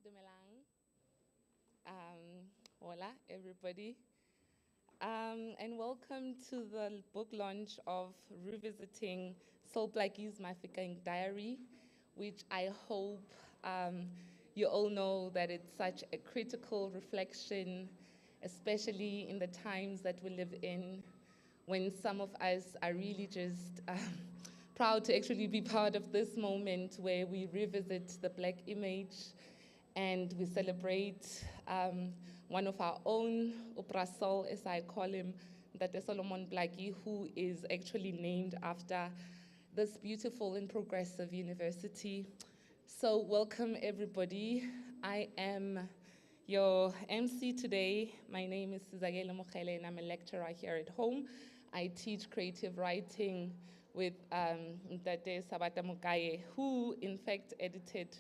Dumelang. Hola, everybody. And welcome to the book launch of Revisiting Soul Plaatje's Mafeking Diary, which I hope you all know that it's such a critical reflection, especially in the times that we live in, when some of us are really just proud to actually be part of this moment where we revisit the Black image and we celebrate one of our own, Uprasol, as I call him, Ntate Solomon Plaatje, who is actually named after this beautiful and progressive university. So welcome, everybody. I am your MC today. My name is Mokae, and I'm a lecturer here at home. I teach creative writing with Ntate Sabata-Mpho, who in fact edited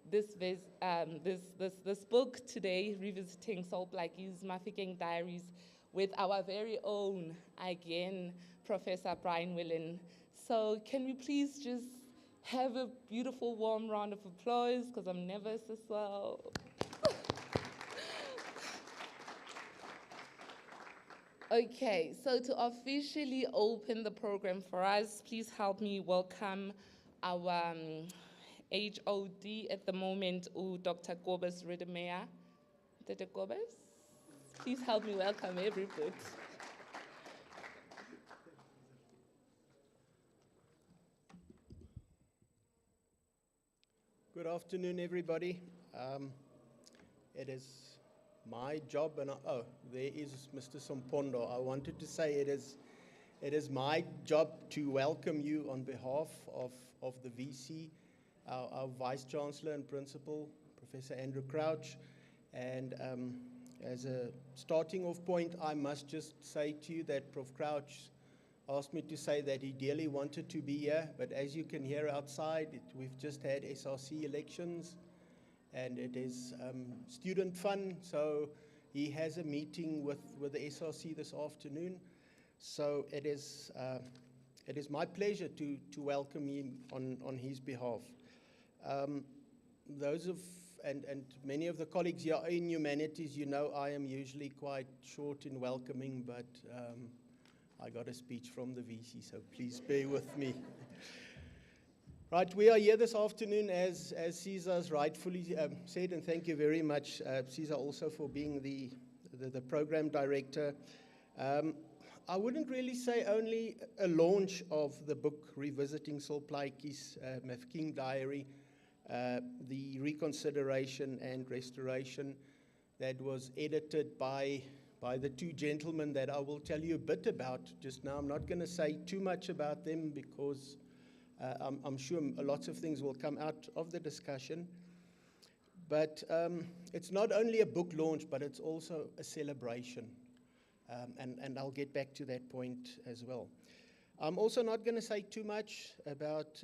this book today, Revisiting Soul Plaatje's Mafeking Diaries, with our very own, again, Professor Willan. So can we please just have a beautiful, warm round of applause, because I'm nervous as well. Okay, so to officially open the program for us, please help me welcome our HOD at the moment, Dr. Kobus Redemeyer. Dr. Kobus, please help me welcome everybody. Good afternoon, everybody. It is my job, and there is Mr. Sompondo. I wanted to say it is my job to welcome you on behalf of the VC, our Vice Chancellor and Principal, Professor Andrew Crouch. And as a starting off point, I must just say to you that Prof. Crouch asked me to say that he dearly wanted to be here, but as you can hear outside, we've just had SRC elections, and it is student fun, so he has a meeting with the SRC this afternoon. So it is my pleasure to welcome him on his behalf. And many of the colleagues here in humanities, you know I am usually quite short in welcoming, but I got a speech from the VC, so please bear with me. Right, we are here this afternoon, as Cesar's rightfully said, and thank you very much, Cesar, also for being the program director. I wouldn't really say only a launch of the book Revisiting Soul Plaatje's Mafeking Diary, the reconsideration and restoration that was edited by the two gentlemen that I will tell you a bit about just now. I'm not going to say too much about them because I'm sure lots of things will come out of the discussion. But it's not only a book launch, but it's also a celebration. And I'll get back to that point as well. I'm also not going to say too much about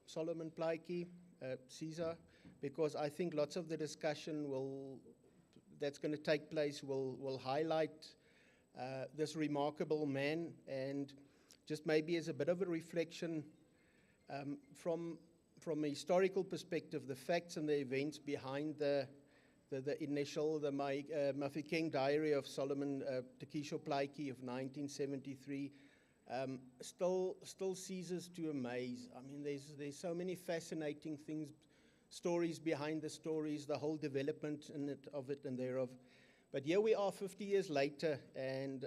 Solomon Plaatje, Cesar, because I think lots of the discussion that's going to take place will highlight this remarkable man, and just maybe as a bit of a reflection from a historical perspective, the facts and the events behind the initial Mafeking Diary of Solomon Takisho Plaatje of 1973 still ceases to amaze. I mean, there's so many fascinating things, stories behind the stories, the whole development of it and thereof. But here we are 50 years later, and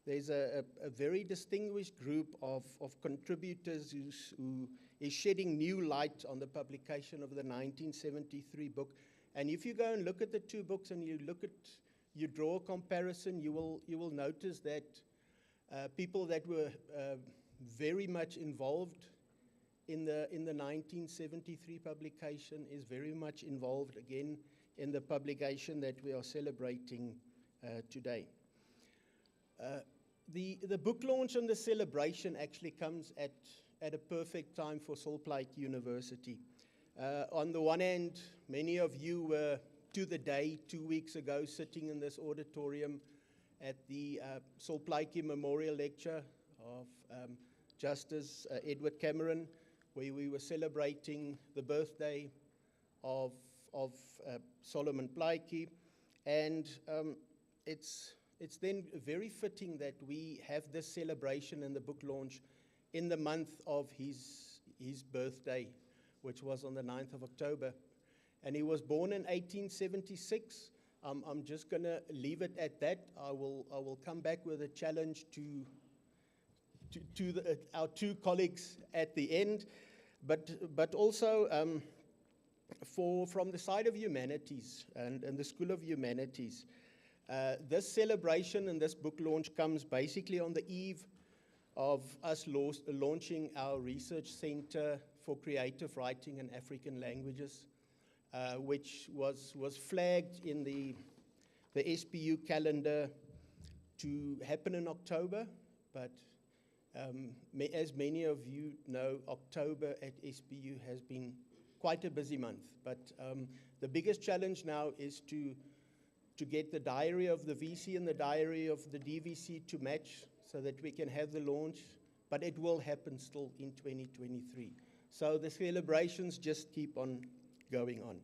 there's a very distinguished group of contributors who is shedding new light on the publication of the 1973 book. And if you go and look at the two books and you draw a comparison, you will notice that people that were very much involved in the 1973 publication is very much involved again in the publication that we are celebrating today. The book launch and the celebration actually comes at a perfect time for Soul Plaatje University. On the one hand, many of you were to the day 2 weeks ago sitting in this auditorium at the Soul Plaatje Memorial Lecture of Justice Edward Cameron, where we were celebrating the birthday of Solomon Plaatje, and it's then very fitting that we have this celebration and the book launch in the month of his birthday, which was on the 9th of October. And he was born in 1876. I'm just going to leave it at that. I will come back with a challenge to our two colleagues at the end, but also from the side of humanities and the School of Humanities. This celebration and this book launch comes basically on the eve of us launching our research center for creative writing and African languages, which was flagged in the SPU calendar to happen in October, but as many of you know, October at SPU has been quite a busy month. But the biggest challenge now is to get the diary of the VC and the diary of the DVC to match so that we can have the launch, but it will happen still in 2023. So the celebrations just keep on going on.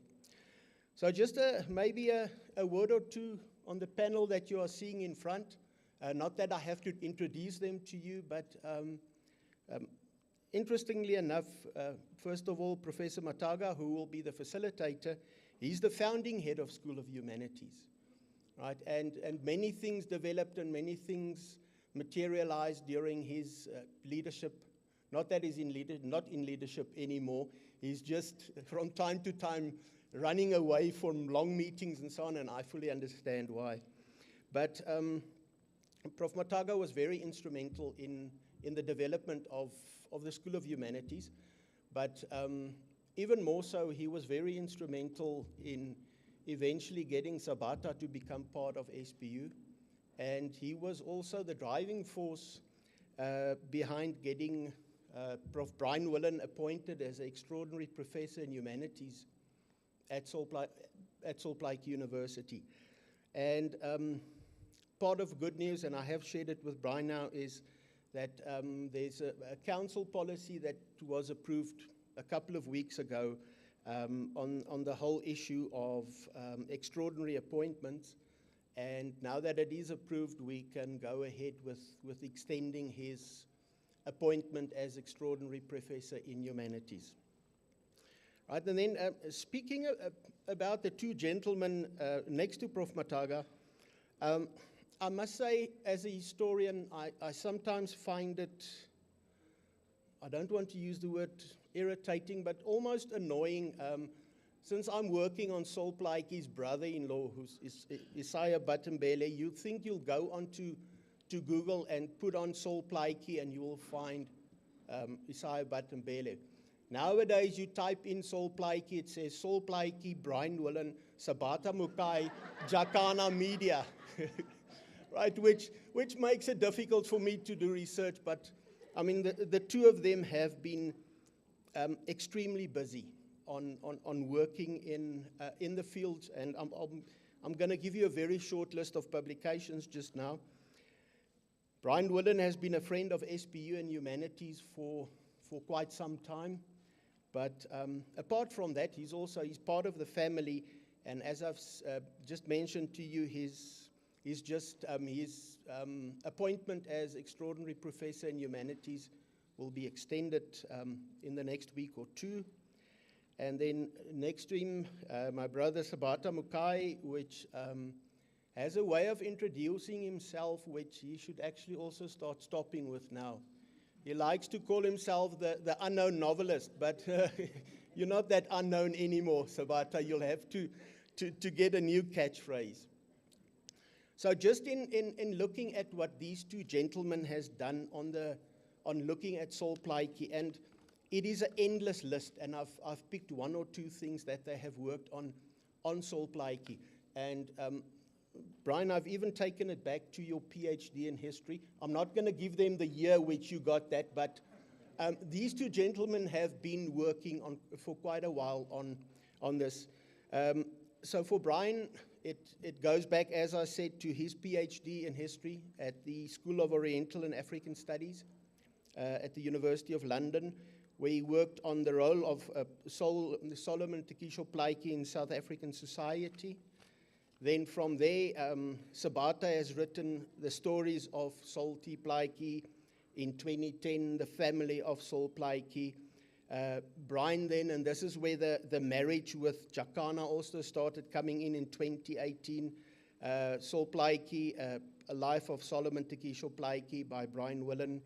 So just maybe a word or two on the panel that you are seeing in front. Not that I have to introduce them to you, but interestingly enough, first of all, Professor Mataga, who will be the facilitator, he's the founding head of School of Humanities, right? And many things developed and many things materialized during his leadership. Not that he's not in leadership anymore. He's just from time to time running away from long meetings and so on, and I fully understand why. But Prof. Mataga was very instrumental in the development of the School of Humanities, but even more so, he was very instrumental in eventually getting Sabata to become part of SPU, and he was also the driving force behind getting Prof. Brian Willan appointed as an extraordinary professor in humanities at Salt Lake University. And part of good news, and I have shared it with Brian now, is that there's a council policy that was approved a couple of weeks ago on the whole issue of extraordinary appointments. And now that it is approved, we can go ahead with extending his appointment as extraordinary professor in humanities. Right, and then speaking about the two gentlemen next to Prof. Mataga, I must say, as a historian, I sometimes find it, I don't want to use the word irritating, but almost annoying. Since I'm working on Sol Plaatje's brother-in-law, who's Sabata-Mpho, you think you'll go onto Google and put on Sol Plaatje and you will find Sabata-Mpho. Nowadays, you type in Sol Plaatje, it says Sol Plaatje, Brian Willan, Sabata-Mokae, Jacana Media, right? Which makes it difficult for me to do research. But I mean, the two of them have been extremely busy on working in the fields, and I'm going to give you a very short list of publications just now. Brian Willan has been a friend of SPU and humanities for quite some time. But apart from that, he's part of the family, and as I've just mentioned to you, his appointment as extraordinary professor in humanities will be extended in the next week or two. And then next to him, my brother Sabata-Mokae, which has a way of introducing himself, which he should actually also start stopping with now. He likes to call himself the unknown novelist, but you're not that unknown anymore, Sabata. You'll have to get a new catchphrase. So just in looking at what these two gentlemen has done on looking at Sol Plaatje, and it is an endless list, and I've picked one or two things that they have worked on Sol Plaatje. And Brian, I've even taken it back to your PhD in history. I'm not going to give them the year which you got that, but these two gentlemen have been working for quite a while on this. So for Brian, it goes back, as I said, to his PhD in history at the School of Oriental and African Studies. at the University of London, where he worked on the role of Solomon Tekisho Plaatje in South African society. Then from there, Sabata has written the stories of Sol T. Plaatje. In 2010, the family of Sol Plaatje. Brian then, and this is where the marriage with Jacana also started coming in 2018. Sol Plaatje, A Life of Solomon Tekisho Plaatje by Brian Willan.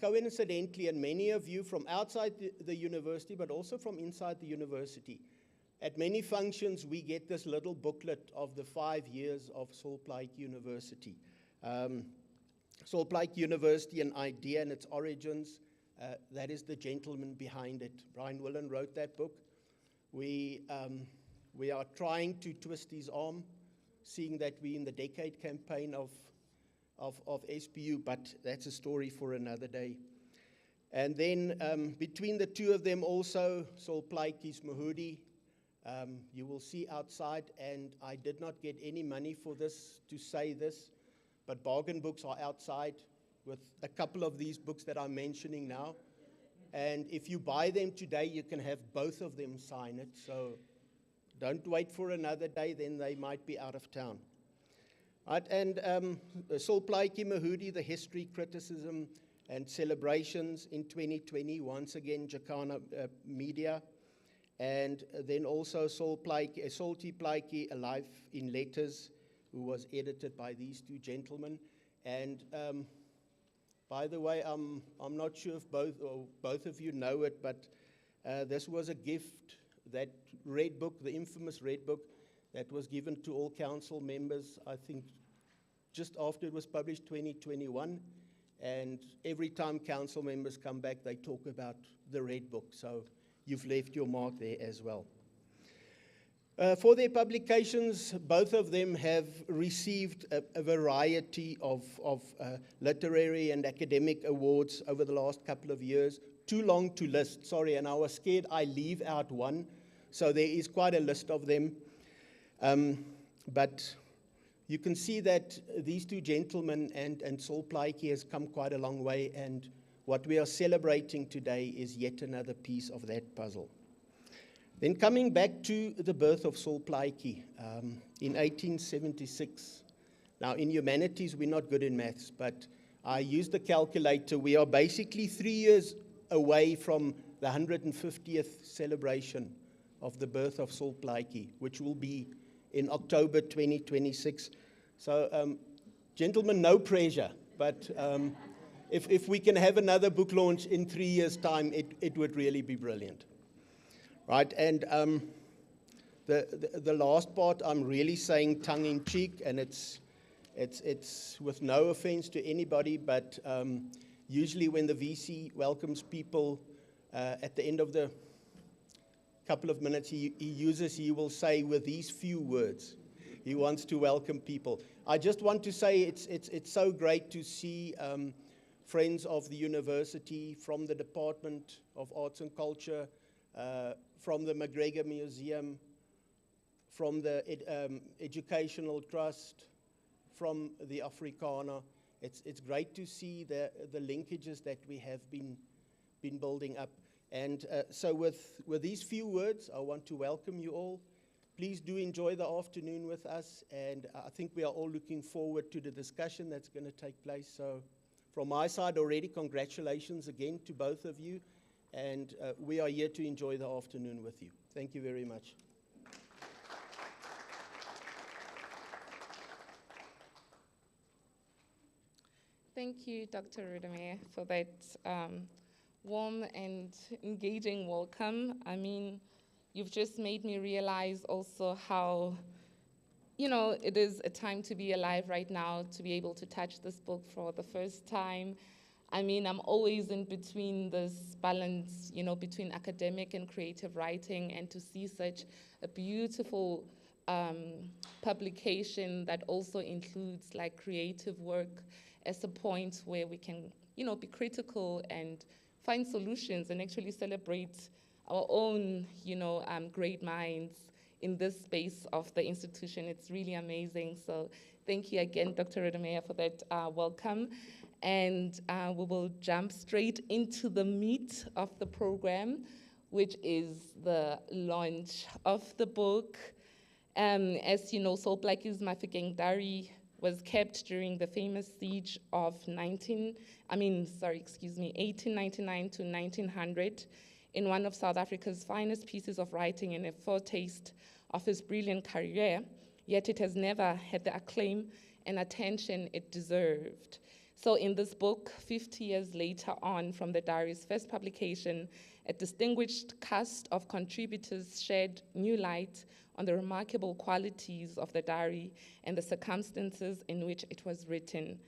Coincidentally, and many of you from outside the university, but also from inside the university, at many functions we get this little booklet of the 5 years of Sol Plaatje University. Sol Plaatje University, an idea and its origins, that is the gentleman behind it. Brian Willan wrote that book. We are trying to twist his arm, seeing that we're in the decade campaign of SPU, but that's a story for another day. And then between the two of them also, Sol Plaatje's Mahudi, you will see outside, and I did not get any money for this to say this, but bargain books are outside with a couple of these books that I'm mentioning now. And if you buy them today, you can have both of them sign it. So don't wait for another day, then they might be out of town. Right, and Sol Plaatje Mahudi, The History, Criticism, and Celebrations in 2020, once again, Jacana Media. And then also Sol T. Plaatje, A Life in Letters, who was edited by these two gentlemen. And by the way, I'm not sure if both of you know it, but this was a gift, that red book, the infamous red book, that was given to all council members, I think, just after it was published, 2021. And every time council members come back, they talk about the red book. So you've left your mark there as well. For their publications, both of them have received a variety of literary and academic awards over the last couple of years. Too long to list, sorry, and I was scared I leave out one. So there is quite a list of them. But you can see that these two gentlemen and Sol Plaatje has come quite a long way, and what we are celebrating today is yet another piece of that puzzle. Then coming back to the birth of Sol Plaatje in 1876. Now in humanities, we're not good in maths, but I used the calculator. We are basically 3 years away from the 150th celebration of the birth of Sol Plaatje, which will be in October 2026. So, gentlemen, no pressure, but if we can have another book launch in 3 years' time, it would really be brilliant. Right, and the last part, I'm really saying tongue-in-cheek, and it's with no offense to anybody, but usually when the VC welcomes people at the end of the couple of minutes, he will say with these few words, he wants to welcome people. I just want to say it's so great to see friends of the university, from the Department of Arts and Culture, from the McGregor Museum, from the Educational Trust, from the Afrikaner. It's great to see the linkages that we have been building up. And so with these few words, I want to welcome you all. Please do enjoy the afternoon with us, and I think we are all looking forward to the discussion that's going to take place. So from my side already, congratulations again to both of you, and we are here to enjoy the afternoon with you. Thank you very much. Thank you, Dr. Rudamere, for that warm and engaging welcome. I mean, you've just made me realize also how, it is a time to be alive right now, to be able to touch this book for the first time. I mean, I'm always in between this balance, between academic and creative writing, and to see such a beautiful publication that also includes like creative work as a point where we can, be critical and find solutions and actually celebrate our own, great minds in this space of the institution. It's really amazing. So thank you again, Dr. Rudamere, for that welcome. And we will jump straight into the meat of the program, which is the launch of the book. As you know, Soul Plaatje's Mafeking diary was kept during the famous siege of 1899 to 1900 in one of South Africa's finest pieces of writing and a foretaste of his brilliant career, yet it has never had the acclaim and attention it deserved. So in this book, 50 years later on from the diary's first publication, a distinguished cast of contributors shed new light on the remarkable qualities of the diary and the circumstances in which it was written,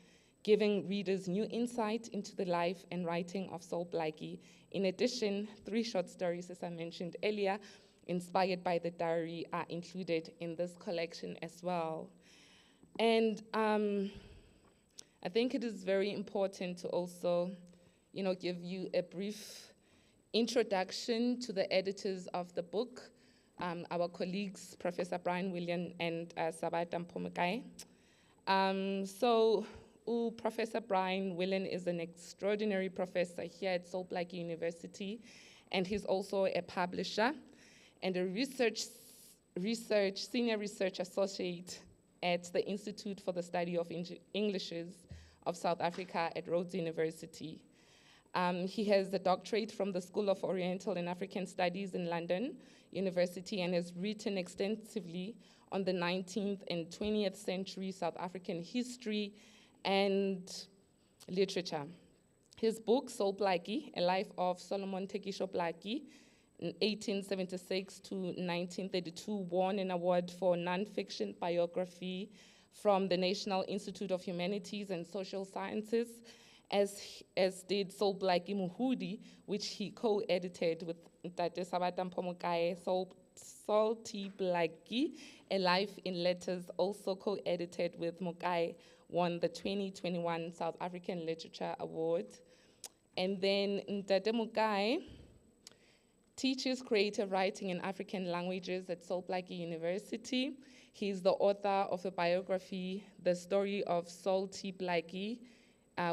giving readers new insight into the life and writing of Soul Plaatje. In addition, 3 short stories, as I mentioned earlier, inspired by the diary, are included in this collection as well. And I think it is very important to also, give you a brief introduction to the editors of the book, our colleagues, Professor Brian Willan and Sabata-Mpho Mokae. Professor Brian Willan is an extraordinary professor here at Soul Plaatje University, and he's also a publisher and a senior research associate at the Institute for the Study of Englishes of South Africa at Rhodes University. He has a doctorate from the School of Oriental and African Studies in London University and has written extensively on the 19th and 20th century South African history and literature. His book, Soul Plaatje, A Life of Solomon Tekisho Plaatje, 1876 to 1932, won an award for nonfiction biography from the National Institute of Humanities and Social Sciences, as did Soul Plaatje Mohudi, which he co-edited with Tate Sabata-Mpho Mokae. Soul Plaatje, A Life in Letters, also co-edited with Mokae, won the 2021 South African Literature Award. And then Tate Mokae teaches creative writing in African languages at Soul Plaatje University. He's the author of a biography, The Story of Soul Plaatje,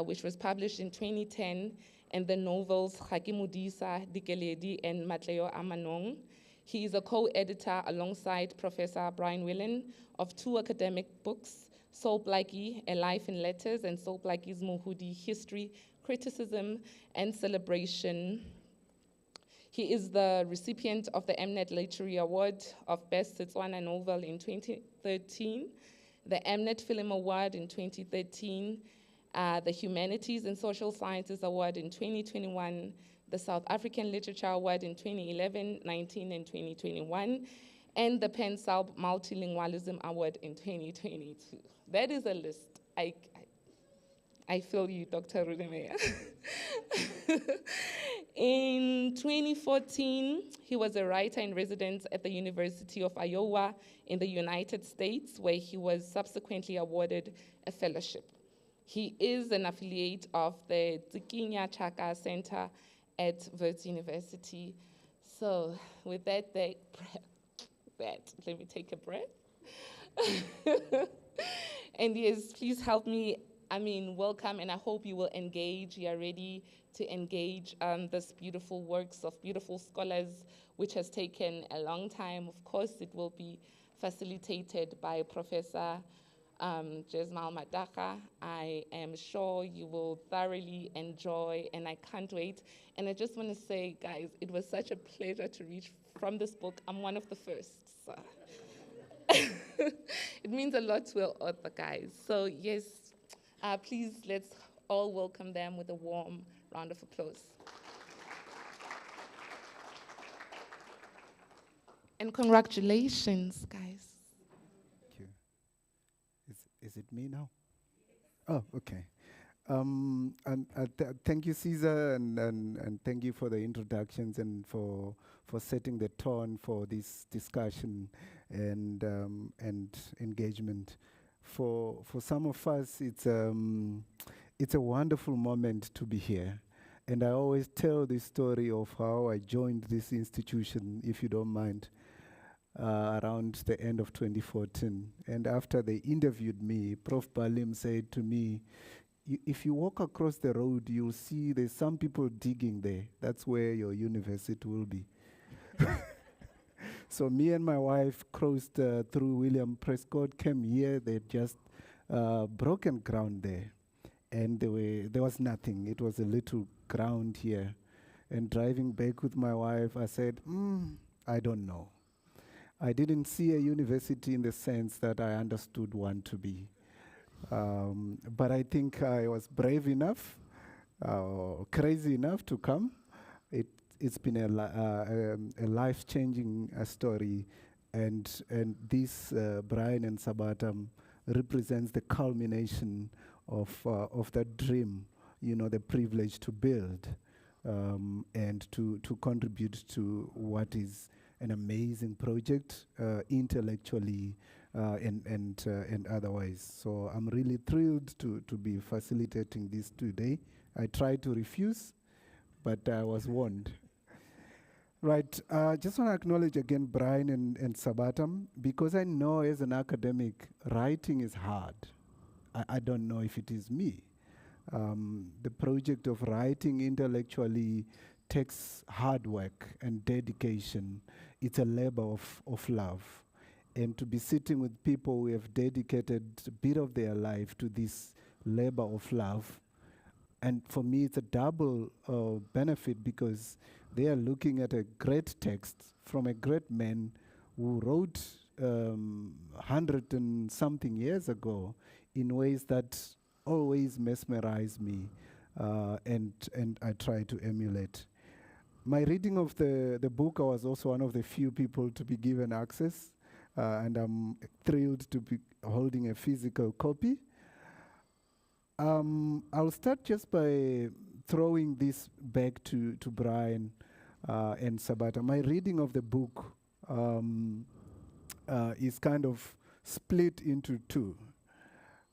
which was published in 2010, and the novels Khaki Modisa, Dikeledi, and Matleo Amanong. He is a co-editor alongside Professor Brian Willan of 2 academic books, Soul Plaatje, A Life in Letters, and Soul Plaatje's Mohudi, History, Criticism, and Celebration. He is the recipient of the Mnet Literary Award of Best Setswana Novel in 2013, the Mnet Film Award in 2013, the Humanities and Social Sciences Award in 2021, the South African Literature Award in 2011, 19, and 2021, and the Pen Salb Multilingualism Award in 2022. That is a list. I feel you, Dr. Rudemeyer. In 2014, he was a writer in residence at the University of Iowa in the United States, where he was subsequently awarded a fellowship. He is an affiliate of the Tsikinya Chaka Center at Wits University. So with that, let me take a breath. And yes, please help me, welcome, and I hope you will engage. You are ready to engage this beautiful works of beautiful scholars, which has taken a long time. Of course, it will be facilitated by Professor Jesmal Mataka. I am sure you will thoroughly enjoy, and I can't wait. And I just want to say, guys, it was such a pleasure to read from this book. I'm one of the first. So. It means a lot to our author, guys. So yes, please let's all welcome them with a warm round of applause. And congratulations, guys. Thank you. Is it me now? Oh, okay. Thank you, Caesar, and thank you for the introductions and for setting the tone for this discussion and engagement. For some of us, it's a wonderful moment to be here. And I always tell the story of how I joined this institution, if you don't mind, around the end of 2014. And after they interviewed me, Prof. Balim said to me, if you walk across the road, you'll see there's some people digging there. That's where your university will be. So me and my wife crossed through William Prescott, came here. They just broken ground there, and there was nothing. It was a little ground here. And driving back with my wife, I said, I don't know. I didn't see a university in the sense that I understood one to be. But I think I was brave enough, crazy enough to come. It's been a life-changing story, and this Brian and Sabata represents the culmination of that dream, the privilege to build and to contribute to what is an amazing project intellectually and otherwise. So I'm really thrilled to be facilitating this today. I tried to refuse, but I was warned. Right, just want to acknowledge again Brian and Sabata, because I know as an academic, writing is hard. I don't know if it is me. The project of writing intellectually takes hard work and dedication. It's a labor of love. And to be sitting with people who have dedicated a bit of their life to this labor of love, and for me it's a double benefit, because they are looking at a great text from a great man who wrote 100 and something years ago in ways that always mesmerize me, and I try to emulate. My reading of the book, I was also one of the few people to be given access, and I'm thrilled to be holding a physical copy. I'll start just by throwing this back to Brian and Sabata. My reading of the book is kind of split into two.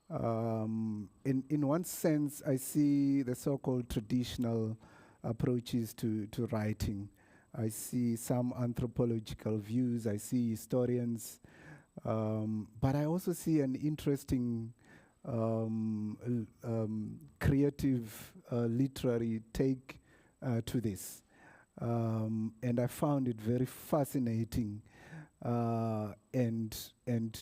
In one sense, I see the so-called traditional approaches to writing. I see some anthropological views, I see historians, but I also see an interesting creative literary take to this. And I found it very fascinating, and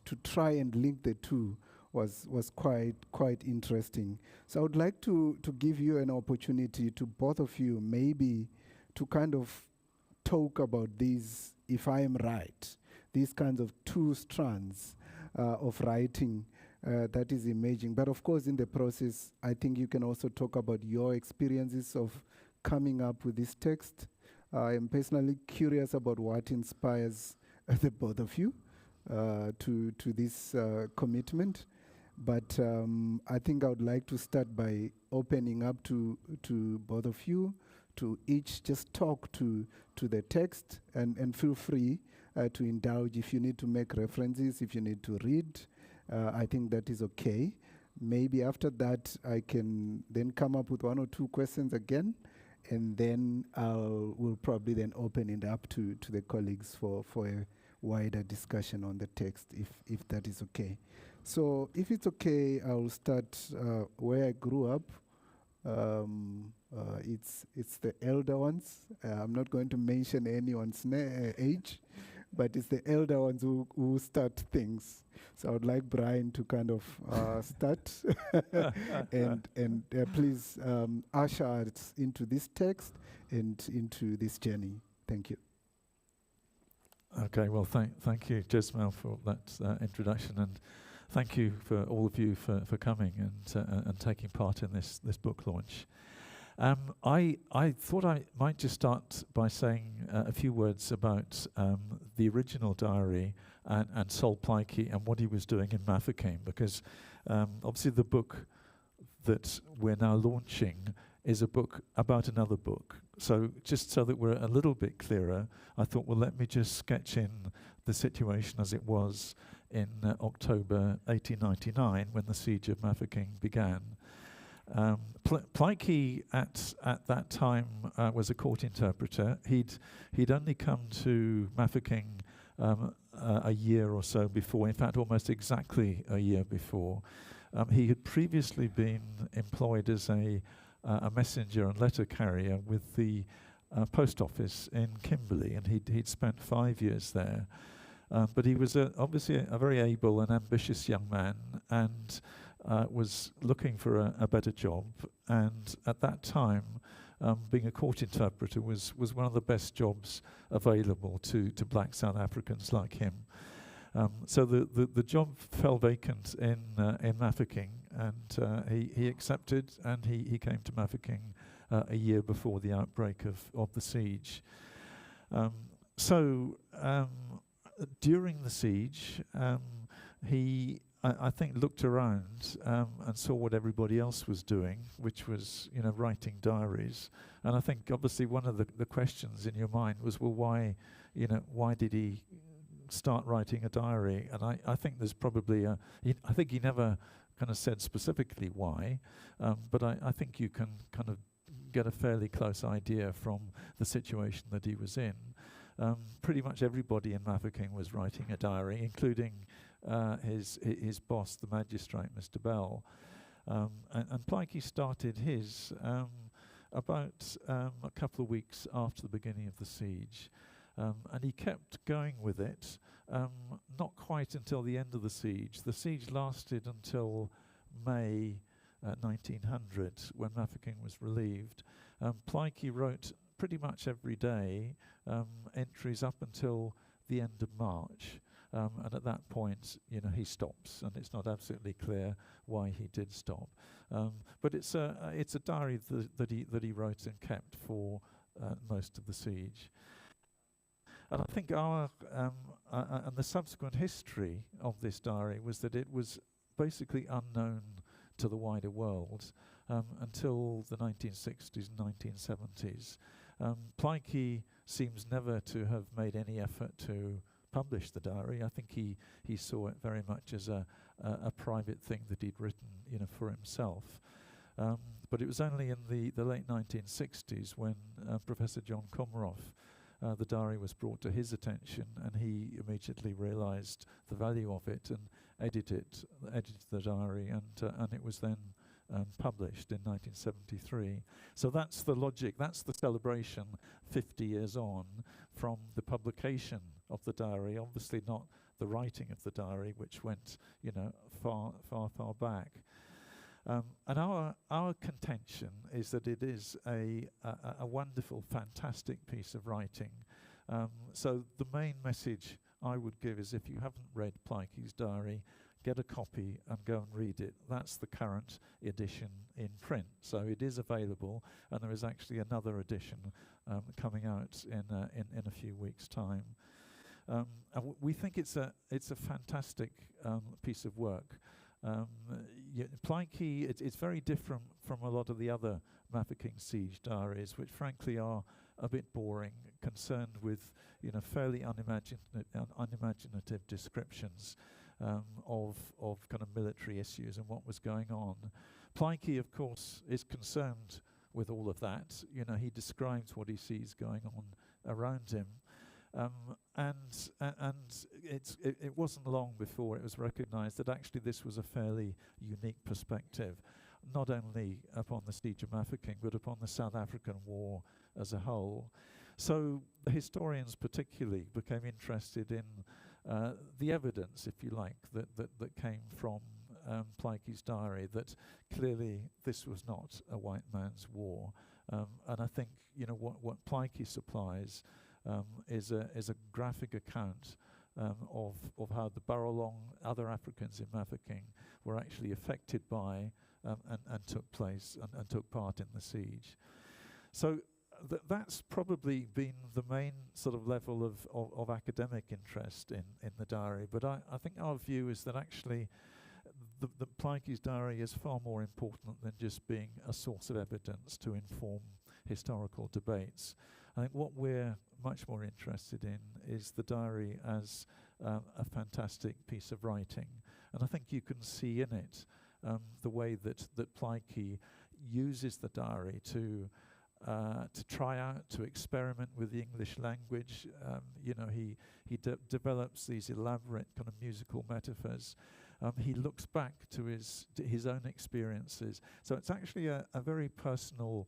to try and link the two was quite interesting. So I would like to give you an opportunity, to both of you, maybe to kind of talk about these, if I am right, these kinds of two strands of writing that is emerging. But of course, in the process, I think you can also talk about your experiences of coming up with this text. I am personally curious about what inspires the both of you to this commitment. But I think I would like to start by opening up to both of you, to each just talk to the text, and feel free to indulge if you need to make references, if you need to read. I think that is okay. Maybe after that, I can then come up with one or two questions again, and then we'll probably then open it up to the colleagues for a wider discussion on the text, if that is okay. So if it's okay, I'll start where I grew up. It's the elder ones. I'm not going to mention anyone's age, but it's the elder ones who start things. So I would like Brian to kind of start and please usher us into this text and into this journey. Thank you. Okay, well, thank you, Jesmel, for that introduction, and thank you for all of you for coming and taking part in this book launch. I thought I might just start by saying a few words about the original diary and Sol Plaatje and what he was doing in Mafeking, because obviously the book that we're now launching is a book about another book. So just so that we're a little bit clearer, I thought, well, let me just sketch in the situation as it was in October 1899 when the siege of Mafeking began. Plaatje at that time was a court interpreter. He'd only come to Mafeking a year or so before, in fact almost exactly a year before. He had previously been employed as a messenger and letter carrier with the post office in Kimberley, and he'd spent 5 years there. But he was obviously a very able and ambitious young man, and was looking for a better job. And at that time, being a court interpreter was one of the best jobs available to black South Africans like him. So the job fell vacant in Mafeking, and he accepted, and he came to Mafeking a year before the outbreak of the siege. During the siege, he, I think, looked around and saw what everybody else was doing, which was, writing diaries. And I think, obviously, one of the questions in your mind was, well, why did he start writing a diary? And I think there's probably I think he never kind of said specifically why, but I think you can kind of get a fairly close idea from the situation that he was in. Pretty much everybody in Mafeking was writing a diary, including his boss, the magistrate, Mr. Bell. And Plaatje started his about a couple of weeks after the beginning of the siege. And he kept going with it, not quite until the end of the siege. The siege lasted until May 1900, when Mafeking was relieved. Plaatje wrote pretty much every day entries up until the end of March. And at that point, he stops, and it's not absolutely clear why he did stop. But it's a diary that he wrote and kept for most of the siege. And I think and the subsequent history of this diary was that it was basically unknown to the wider world until the 1960s and 1970s. Plaatje seems never to have made any effort to publish the diary. I think he saw it very much as a private thing that he'd written, for himself. But it was only in the late 1960s when Professor John Komaroff, the diary was brought to his attention, and he immediately realized the value of it and edited the diary, and it was then published in 1973. So that's the logic, that's the celebration 50 years on from the publication of the diary, obviously not the writing of the diary, which went, far, far, far back. And our contention is that it is a wonderful, fantastic piece of writing. So the main message I would give is, if you haven't read Plaatje's diary, get a copy and go and read it. That's the current edition in print. So it is available, and there is actually another edition coming out in a few weeks' time. And we think it's a fantastic piece of work. Plaatje, it's very different from a lot of the other Mafeking siege diaries, which frankly are a bit boring, concerned with fairly unimaginative descriptions of kind of military issues and what was going on. Plaatje, of course, is concerned with all of that. He describes what he sees going on around him. And it wasn't long before it was recognized that actually this was a fairly unique perspective, not only upon the siege of Mafeking, but upon the South African War as a whole. So the historians particularly became interested in the evidence, if you like, that came from Plaatje's diary, that clearly this was not a white man's war. And I think what Plaatje supplies is a graphic account of how the Barolong, other Africans in Mafeking, were actually affected by and took place and took part in the siege. So that's probably been the main sort of level of academic interest in the diary. But I think our view is that actually the Plaatje's diary is far more important than just being a source of evidence to inform historical debates. I think what we're much more interested in is the diary as a fantastic piece of writing. And I think you can see in it the way that Plaatje uses the diary to try out, to experiment with the English language. He develops these elaborate kind of musical metaphors. he looks back to his own experiences. So it's actually a very personal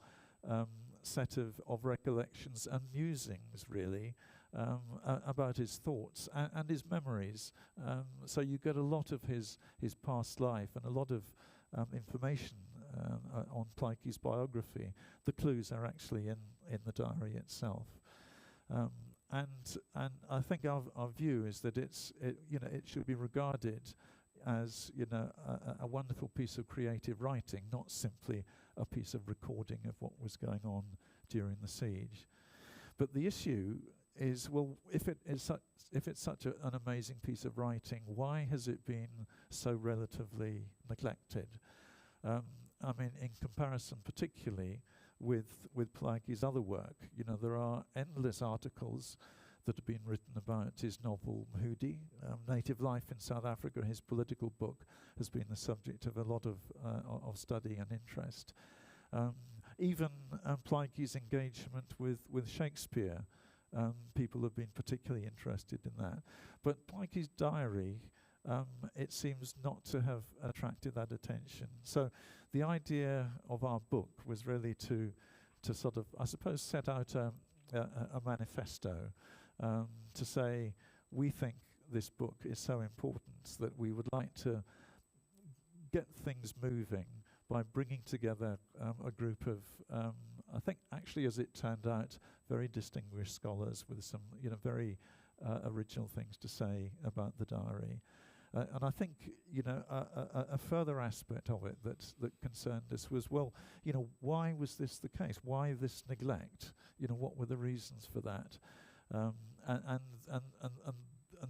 set of recollections and musings, really, about his thoughts and his memories. So you get a lot of his past life and a lot of information on Plaatje's biography. The clues are actually in the diary itself. And I think our view is that it should be regarded as a wonderful piece of creative writing, not simply a piece of recording of what was going on during the siege. But the issue is, well, if it's such an amazing piece of writing, why has it been so relatively neglected? I mean, in comparison, particularly with Plaatje's other work, there are endless articles that have been written about his novel Mhudi, Native Life in South Africa. His political book has been the subject of a lot of study and interest. Even Plaatje's engagement with Shakespeare, people have been particularly interested in that. But Plaatje's diary, it seems not to have attracted that attention. So the idea of our book was really to sort of, I suppose, set out a manifesto, to say, we think this book is so important that we would like to get things moving by bringing together a group of, I think actually, as it turned out, very distinguished scholars with some very original things to say about the diary. And I think, a further aspect of it that concerned us was, well, why was this the case? Why this neglect? What were the reasons for that? And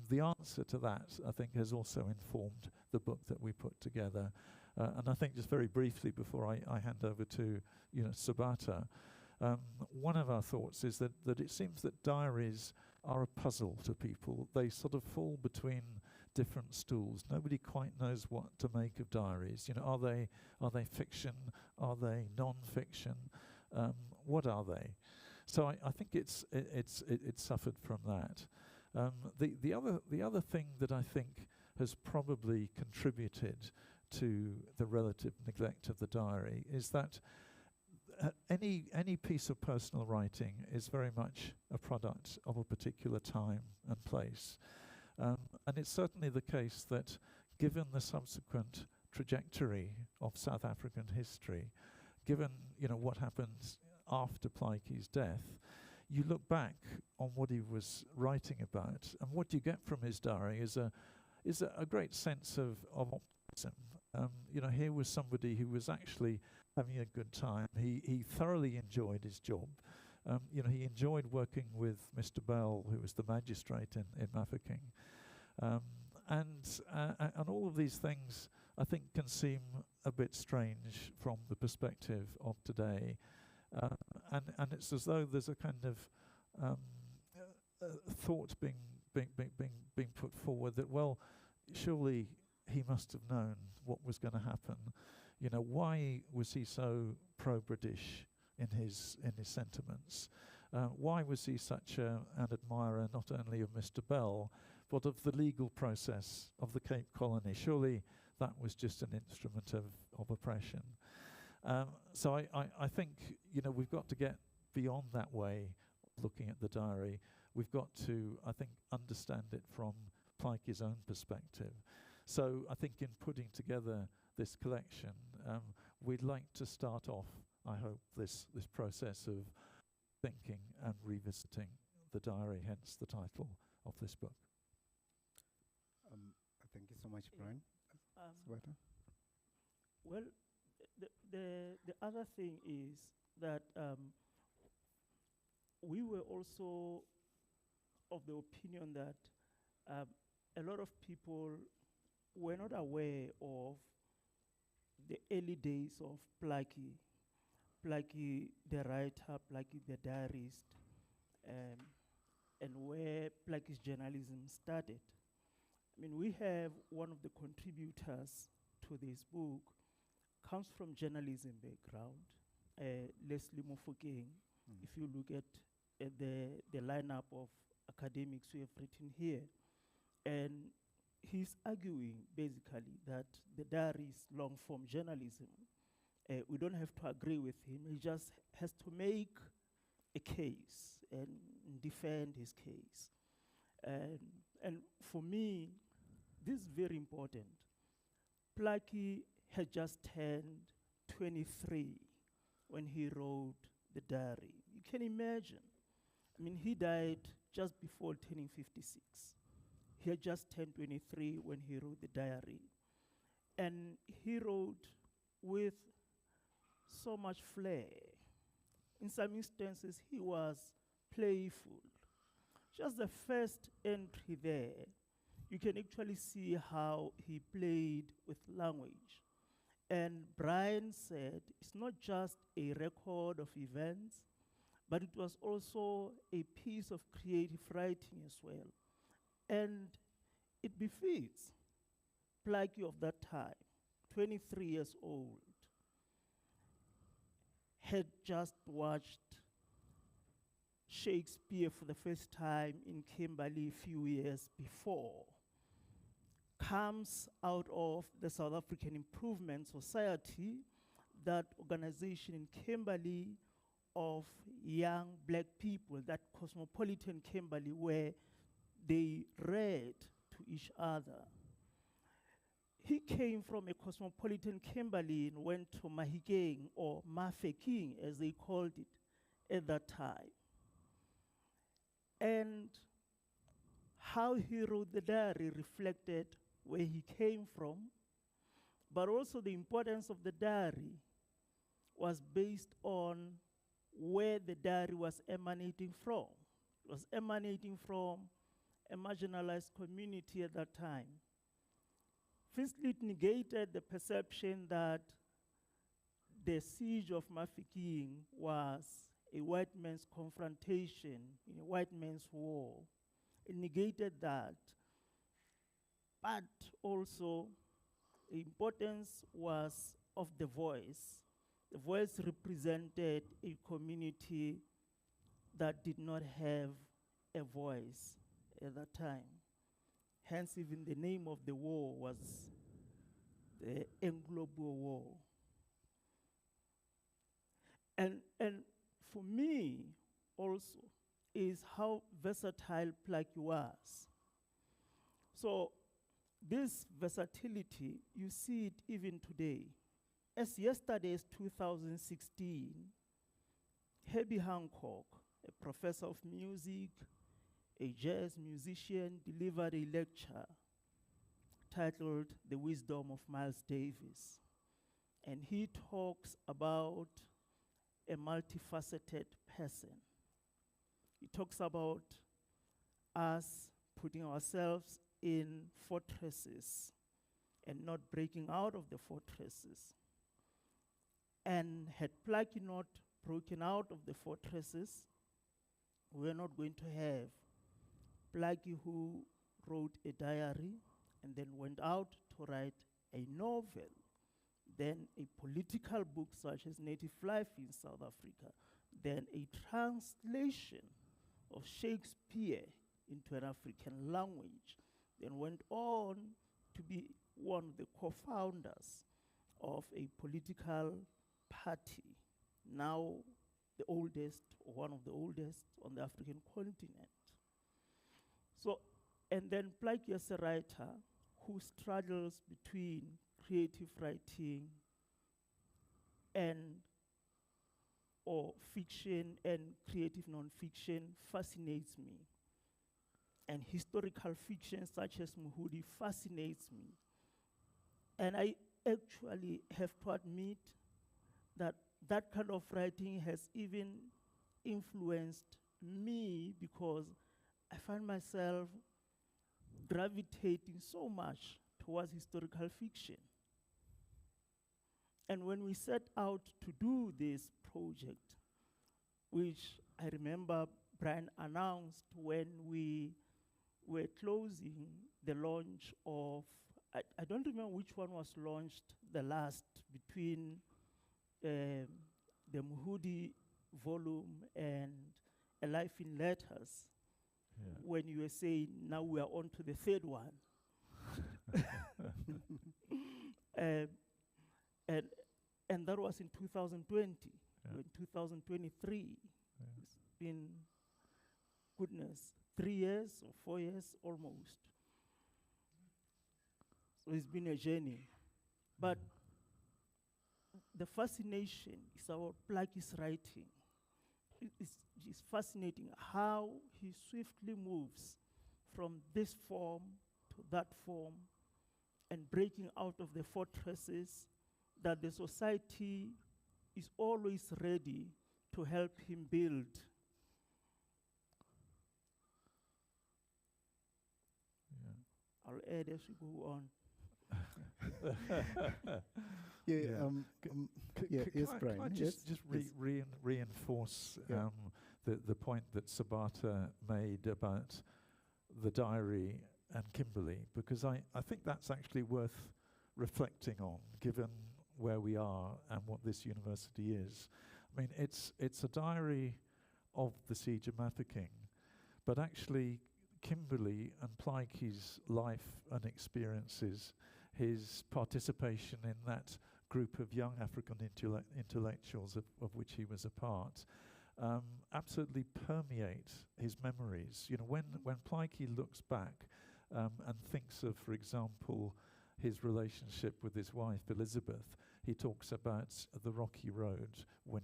the answer to that, I think, has also informed the book that we put together. And I think, just very briefly before I hand over to Sabata, one of our thoughts is that it seems that diaries are a puzzle to people. They sort of fall between different stools. Nobody quite knows what to make of diaries. Are they fiction? Are they non-fiction? What are they? So I think it's suffered from that. The other thing that I think has probably contributed to the relative neglect of the diary is that any piece of personal writing is very much a product of a particular time and place. And it's certainly the case that, given the subsequent trajectory of South African history, given what happened after Plaatje's death, you look back on what he was writing about, and what you get from his diary is a great sense of optimism. Here was somebody who was actually having a good time. He thoroughly enjoyed his job. He enjoyed working with Mr. Bell, who was the magistrate in Mafeking. And all of these things, I think, can seem a bit strange from the perspective of today. And it's as though there's a kind of thought being put forward that, well, surely he must have known what was going to happen. Why was he so pro-British in his sentiments? Why was he such an admirer not only of Mr. Bell, but of the legal process of the Cape Colony? Surely that was just an instrument of oppression. So I think we've got to get beyond that way of looking at the diary. We've got to, I think, understand it from Plaatje's own perspective. So I think in putting together this collection, we'd like to start off, I hope, this process of thinking and revisiting the diary, hence the title of this book. Thank you so much, Brian. Sabata? Well, the other thing is that we were also of the opinion that a lot of people were not aware of the early days of Plaatje, the writer, Plaatje the diarist, and where Plaatje's journalism started. I mean, we have one of the contributors to this book comes from journalism background, Leslie Mafeking. If you look at the lineup of academics we have written here, and he's arguing basically that the diary is long form journalism. We don't have to agree with him. He just has to make a case and defend his case. And for me, this is very important. Plaatje had just turned 23 when he wrote the diary. You can imagine. I mean, he died just before turning 56. He had just turned 23 when he wrote the diary. And he wrote with so much flair. In some instances, he was playful. Just the first entry there, you can actually see how he played with language. And Brian said it's not just a record of events, but it was also a piece of creative writing as well. And it befits Plaatje of that time, 23 years old, had just watched Shakespeare for the first time in Kimberley a few years before, comes out of the South African Improvement Society, that organization in Kimberley of young black people, that cosmopolitan Kimberley where they read to each other. He came from a cosmopolitan Kimberley and went to Mafeking, or Mafeking as they called it at that time. And how he wrote the diary reflected where he came from, but also the importance of the diary was based on where the diary was emanating from. It was emanating from a marginalized community at that time. Firstly, it negated the perception that the siege of Mafeking was a white man's confrontation, in a white man's war. It negated that. But also, the importance was of the voice. The voice represented a community that did not have a voice at that time. Hence, even the name of the war was the Anglo-Boer War. And for me, also, is how versatile Plaatje was. So, this versatility, you see it even today. As yesterday is 2016, Herbie Hancock, a professor of music, a jazz musician, delivered a lecture titled The Wisdom of Miles Davis. And he talks about a multifaceted person. He talks about us putting ourselves in fortresses and not breaking out of the fortresses. And had Plaatje not broken out of the fortresses, we're not going to have Plaatje who wrote a diary and then went out to write a novel, then a political book such as Native Life in South Africa, then a translation of Shakespeare into an African language, then went on to be one of the co-founders of a political party, now the oldest, or one of the oldest on the African continent. So, and then Plaatje as a writer who straddles between creative writing and or fiction and creative non-fiction fascinates me. And historical fiction such as Mhudi fascinates me. And I actually have to admit that that kind of writing has even influenced me, because I find myself gravitating so much towards historical fiction. And when we set out to do this project, which I remember Brian announced when we were closing the launch of, I don't remember which one was launched the last, between the Mhudi volume and A Life in Letters, when you were saying, now we are on to the third one. Um, and and that was in 2020. Yeah. In 2023, Yeah. it's been, goodness, 3 years or 4 years almost. So it's been a journey. But the fascination is about Plaatje's writing. It's fascinating how he swiftly moves from this form to that form and breaking out of the fortresses that the society is always ready to help him build. Yeah. I'll add as we go on. Yeah, Yeah. yes, Can Brian. I Yes, just yes. reinforce Yeah. the point that Sabata made about the diary and Kimberley, because I think that's actually worth reflecting on, given where we are and what this university is. I mean, it's a diary of the siege of Mafeking, but actually Kimberley and Plaatje's life and experiences, his participation in that group of young African intellectuals of which he was a part, absolutely permeate his memories. You know, when Plaatje looks back and thinks of, for example, his relationship with his wife Elizabeth, he talks about the rocky road when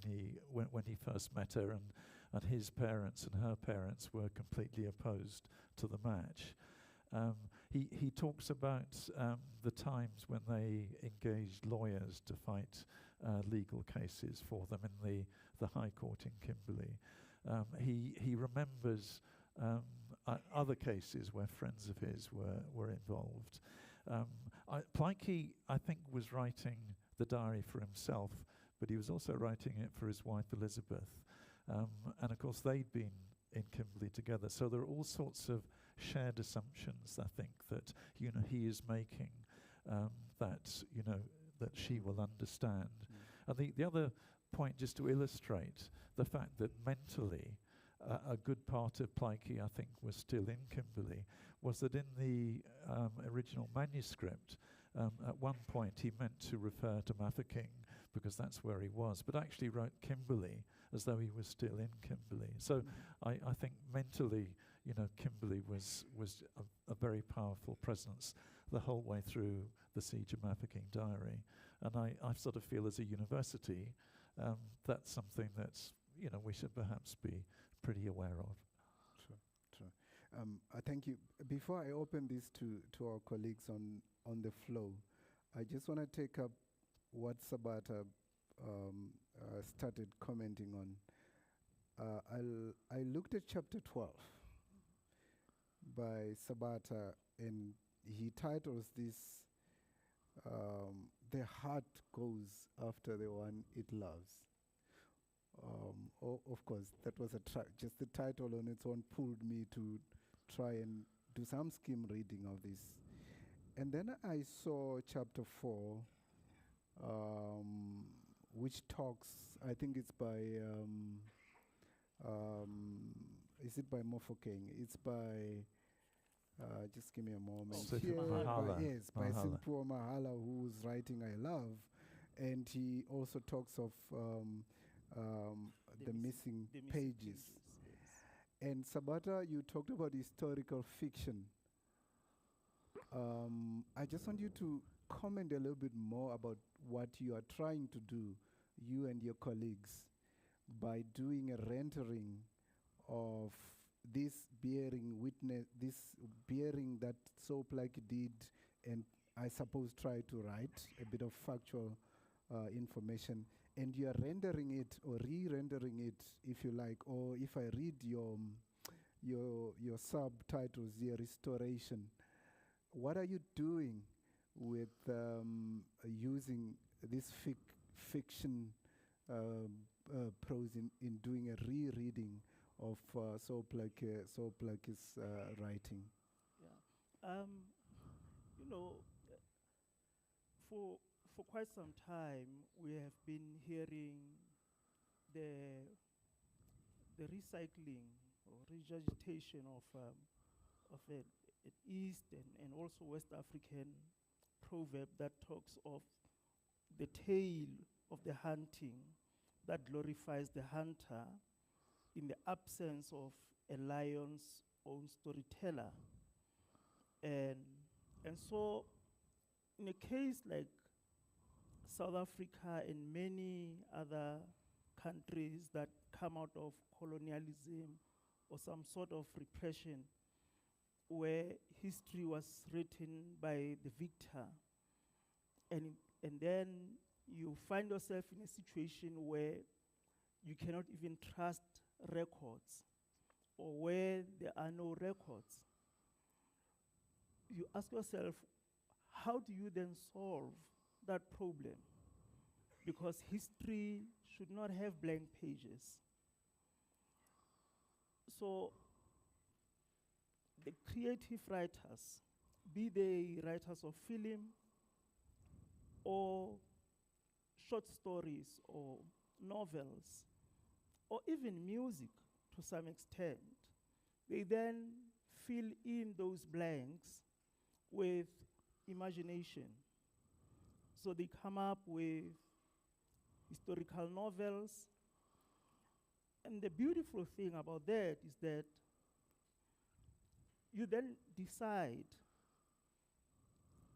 he first met her, and his parents and her parents were completely opposed to the match. He talks about the times when they engaged lawyers to fight legal cases for them in the High Court in Kimberley. He remembers other cases where friends of his were involved. Plaatje, I think, was writing the diary for himself, but he was also writing it for his wife Elizabeth. And of course, they'd been in Kimberley together. So there are all sorts of shared assumptions, I think, that he is making, that she will understand. And the other point, just to illustrate the fact that mentally a good part of Plaatje, I think, was still in Kimberley, was that in the original manuscript, at one point he meant to refer to Mafeking because that's where he was, but actually wrote Kimberley as though he was still in Kimberley. So I think mentally, Kimberley was a very powerful presence the whole way through the Siege of Mafeking diary. And I sort of feel as a university, that's something that's, we should perhaps be pretty aware of. True. I thank you. Before I open this to our colleagues on the flow, I just want to take up what Sabata started commenting on. I looked at chapter 12 by Sabata, and he titles this, "The Heart Goes After the One It Loves." Of course, that was just the title on its own pulled me to try and do some skim reading of this. And then I saw chapter 4, which talks, I think it's by, is it by Mafeking? It's by, just give me a moment. Yes, by Mpho Mahala, who's writing I Love. And he also talks of the missing pages. Yes. And Sabata, you talked about historical fiction. I just want you to comment a little bit more about what you are trying to do, you and your colleagues, by doing a rendering of this bearing witness, this bearing that Plaatje did, and I suppose try to write a bit of factual information, and you are rendering it or re-rendering it, if you like, or if I read your subtitles, the restoration. What are you doing with using this fiction prose in doing a rereading of Plaatje's writing? Yeah. For quite some time, we have been hearing the recycling or regurgitation of East and also West African proverb that talks of the tale of the hunting that glorifies the hunter in the absence of a lion's own storyteller. And so in a case like South Africa and many other countries that come out of colonialism or some sort of repression, where history was written by the victor, and then you find yourself in a situation where you cannot even trust records, or where there are no records. You ask yourself, how do you then solve that problem? Because history should not have blank pages. So the creative writers, be they writers of film or short stories or novels or even music to some extent, they then fill in those blanks with imagination. So they come up with historical novels. And the beautiful thing about that is that you then decide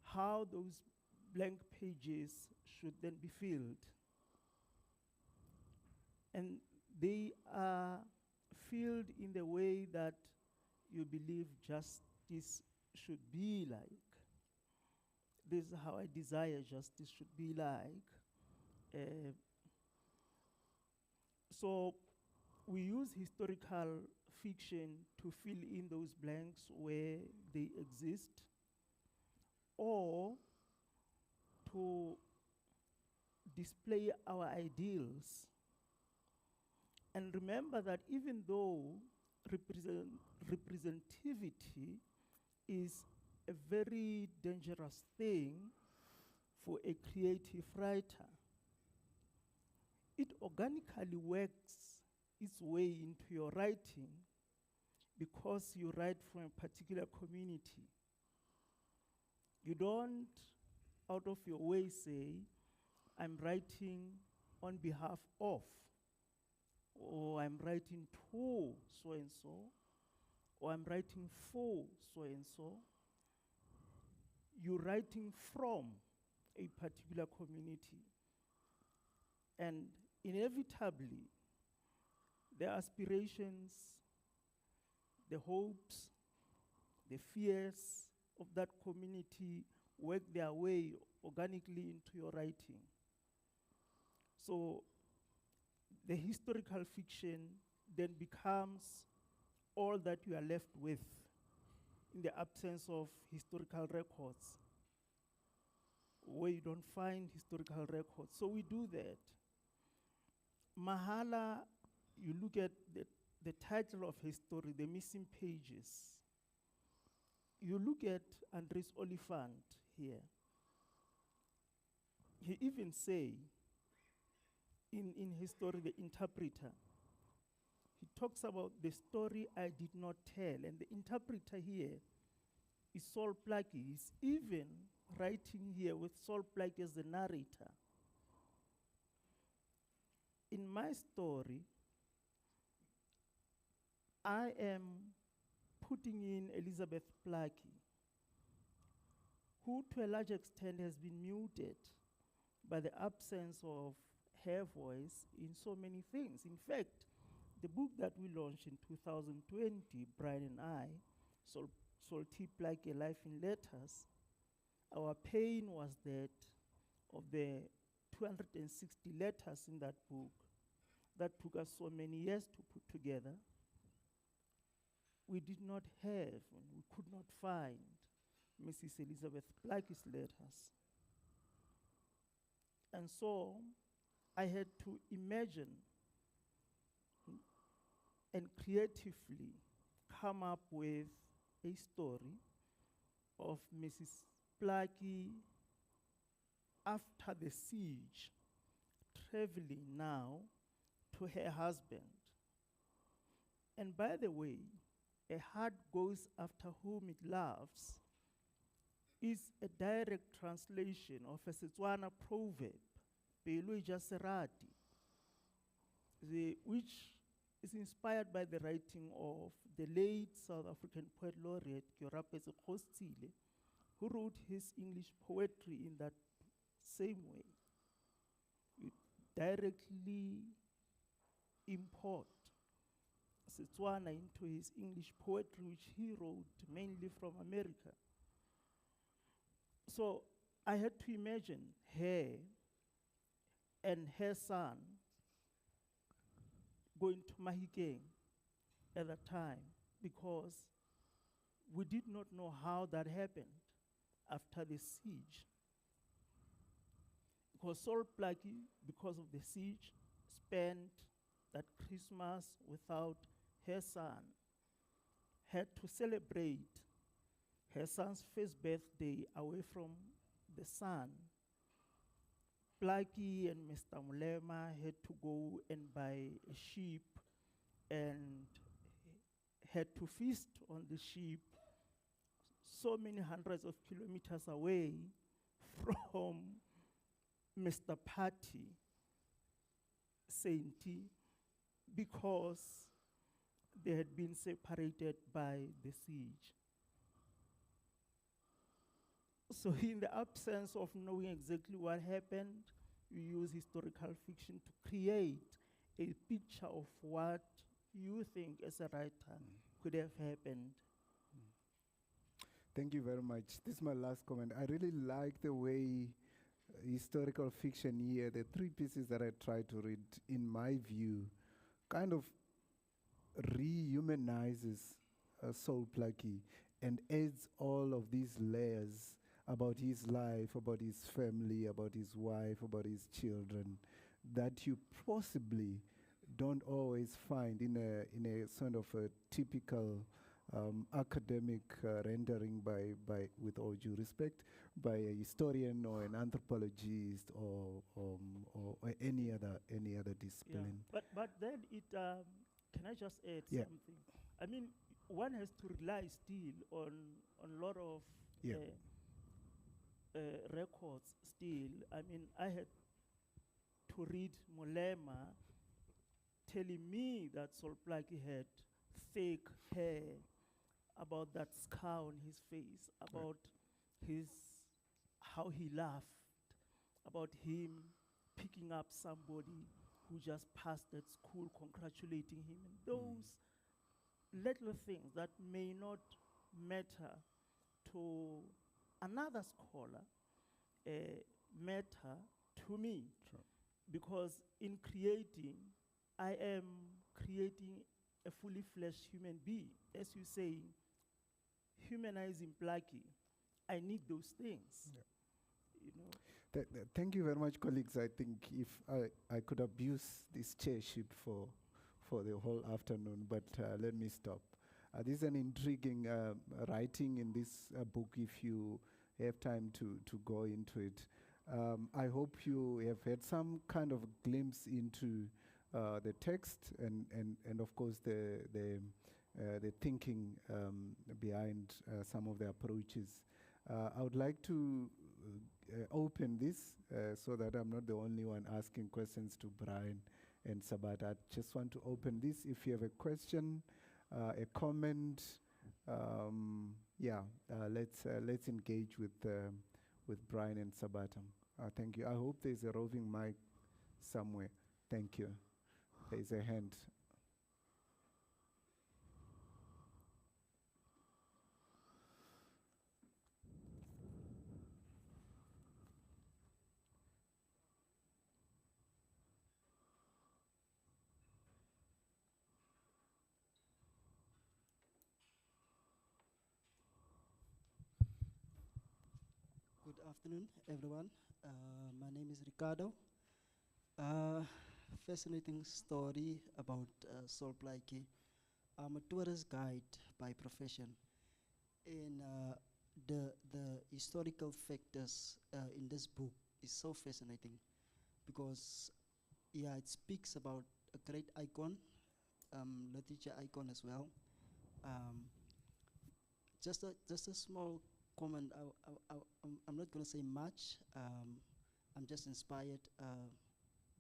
how those blank pages should then be filled. And they are filled in the way that you believe justice should be like. This is how I desire justice should be like. So we use historical fiction to fill in those blanks where they exist, or to display our ideals. And remember that even though representativity is a very dangerous thing for a creative writer, it organically works its way into your writing because you write from a particular community. You don't, out of your way, say, I'm writing on behalf of, or I'm writing to so-and-so, or I'm writing for so-and-so. You're writing from a particular community. And inevitably, the aspirations, the hopes, the fears of that community work their way organically into your writing. So the historical fiction then becomes all that you are left with in the absence of historical records, where you don't find historical records. So we do that. Mahala, you look at the title of his story, The Missing Pages. You look at Andries Oliphant here. He even say, in his story, The Interpreter, he talks about the story I did not tell. And the interpreter here is Saul Plaatje. He's even writing here with Saul Plaatje as the narrator. In my story, I am putting in Elizabeth Plaatje, who to a large extent has been muted by the absence of her voice in so many things. In fact, the book that we launched in 2020, Brian and I, Salty Plaatje, Life in Letters, our pain was that of the 260 letters in that book that took us so many years to put together, we did not have, and we could not find Mrs. Elizabeth Plaatje's letters. And so I had to imagine and creatively come up with a story of Mrs. Plaatje after the siege, traveling now to her husband. And by the way, a heart goes after whom it loves, is a direct translation of a Setswana proverb, Pelo e ja serati, which is inspired by the writing of the late South African poet laureate, Kyorapetse Kgositsile, who wrote his English poetry in that same way. You directly import Setswana into his English poetry, which he wrote mainly from America. So I had to imagine her and her son going to Mafeking at that time, because we did not know how that happened after the siege. Because Sol Plaatje, because of the siege, spent that Christmas without her son, had to celebrate her son's first birthday away from the sun. Plaatje and Mr. Mulema had to go and buy a sheep and had to feast on the sheep so many hundreds of kilometers away from Mr. Party, Sainty, because they had been separated by the siege. So in the absence of knowing exactly what happened, you use historical fiction to create a picture of what you think as a writer could have happened. Thank you very much. This is my last comment. I really like the way historical fiction here, the three pieces that I tried to read, in my view, kind of rehumanizes Sol Plaatje and adds all of these layers about his life, about his family, about his wife, about his children, that you possibly don't always find in a sort of a typical academic rendering with all due respect, by a historian or an anthropologist or any other discipline. Yeah. But then it, can I just add Yeah. something? I mean, one has to rely still on a lot of Yeah. records still. I mean, I had to read Mulema telling me that Sol Plaatje had fake hair, about that scar on his face, about how he laughed, about him picking up somebody who just passed at school, congratulating him. And those little things that may not matter to another scholar matter to me. Sure. Because in creating, I am creating a fully fleshed human being. As you say, humanizing Plaatje, I need those things. Yeah. You know. Thank you very much, colleagues. I think if I could abuse this chairship for the whole afternoon, but let me stop. This is an intriguing writing in this book, if you have time to go into it. I hope you have had some kind of glimpse into the text and of course the thinking behind some of the approaches. I would like to open this so that I'm not the only one asking questions to Brian and Sabata. I just want to open this. If you have a question, a comment, let's engage with Brian and Sabata. Thank you. I hope there's a roving mic somewhere. Thank you. There's a hand. Good afternoon, everyone. My name is Ricardo. Fascinating story about Sol Plaatje. I'm a tourist guide by profession, and the historical factors in this book is so fascinating because, yeah, it speaks about a great icon, literature icon as well, Um, just a small comment. I'm not going to say much. I'm just inspired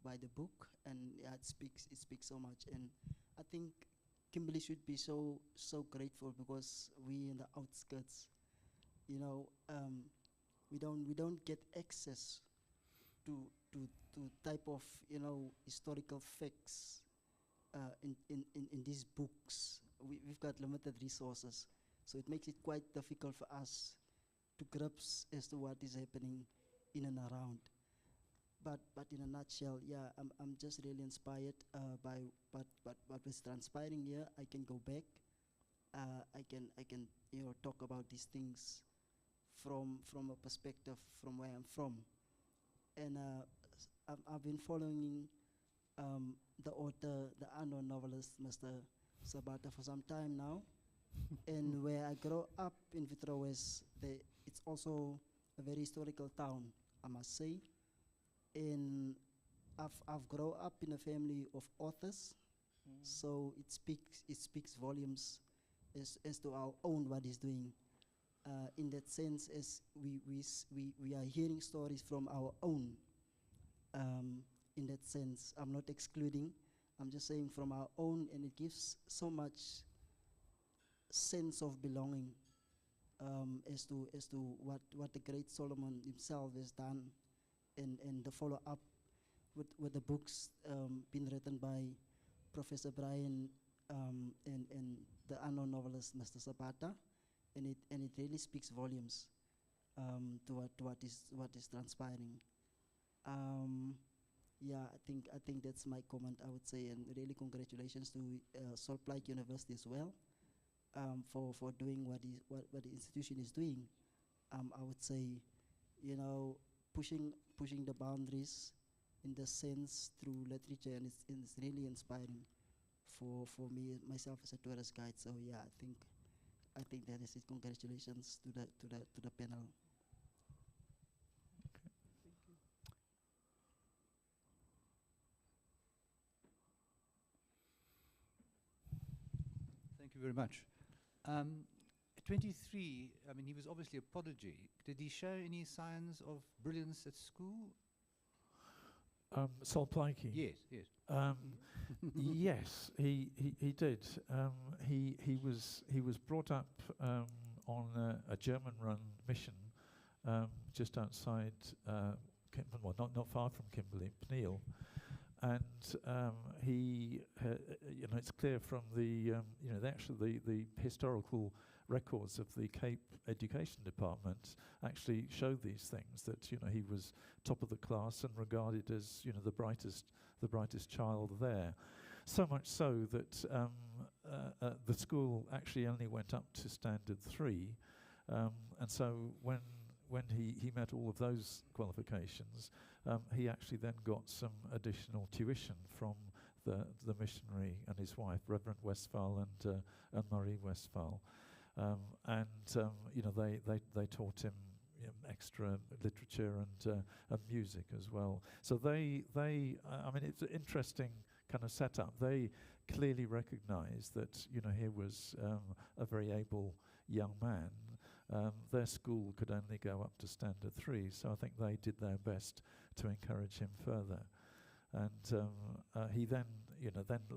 by the book, and yeah, it speaks so much. And I think Kimberley should be so grateful because we in the outskirts, you know, we don't get access to to to type of historical facts in these books. We've got limited resources, so it makes it quite difficult for us to grasp as to what is happening in and around. But in a nutshell, yeah, I'm just really inspired by what was transpiring here. I can go back. I can talk about these things from a perspective from where I'm from, and I've been following the author, the unknown novelist, Mr. Sabata, for some time now. And where I grew up in Vitro West, it's also a very historical town, I must say. And I've grown up in a family of authors, so it speaks volumes as to our own what is doing. In that sense, as we are hearing stories from our own. In that sense, I'm not excluding. I'm just saying from our own, and it gives so much sense of belonging as to what the great Solomon himself has done, and the follow up with the books been written by Professor Brian and the unknown novelist Mr. Sabata, and it really speaks volumes to what is transpiring. Yeah, I think that's my comment. I would say, and really congratulations to Salt Lake University as well for doing what the institution is doing. I would say, pushing the boundaries in the sense through literature, and it's really inspiring for me myself as a tourist guide. So yeah, I think that is it. Congratulations to the panel. Thank you very much. At 23, I mean, he was obviously a prodigy. Did he show any signs of brilliance at school? Sol Plaatje? Yes, yes. Yes, he did. He was brought up on a German-run mission just outside, well, not far from Kimberley, Pneal, and it's clear from the the historical records of the Cape Education Department actually show these things, that he was top of the class and regarded as the brightest child there. So much so that the school actually only went up to standard 3, and so when he met all of those qualifications, he actually then got some additional tuition from the missionary and his wife, Reverend Westphal and Marie Westphal. They taught him extra literature and music as well. So I mean, it's an interesting kind of setup. They clearly recognized that here was a very able young man. Their school could only go up to standard 3, so I think they did their best to encourage him further. And he then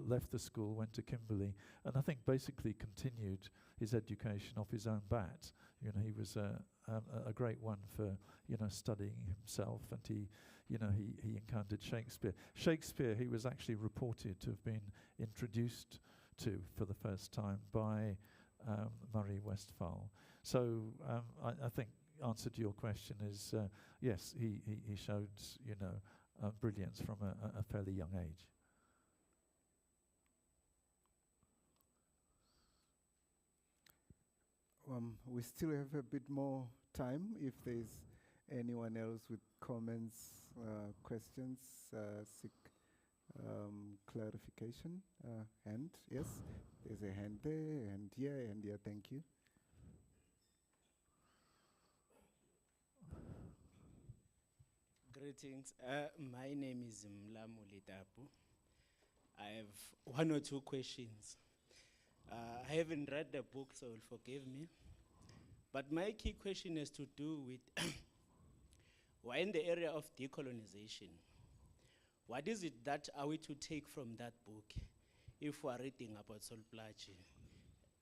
left the school, went to Kimberley, and I think basically continued his education off his own bat. He was a great one for studying himself, and he encountered Shakespeare. Shakespeare, he was actually reported to have been introduced to for the first time by Marie Westphal. So I think answer to your question is yes, he showed brilliance from a fairly young age. We still have a bit more time if there's anyone else with comments, questions, seek clarification. Hand, yes, there's a hand there, and here, thank you. Greetings. My name is Mlamu Litapu. I have one or two questions. I haven't read the book, so forgive me. But my key question has to do with why in the area of decolonization, what is it that are we to take from that book if we are reading about Plaatje?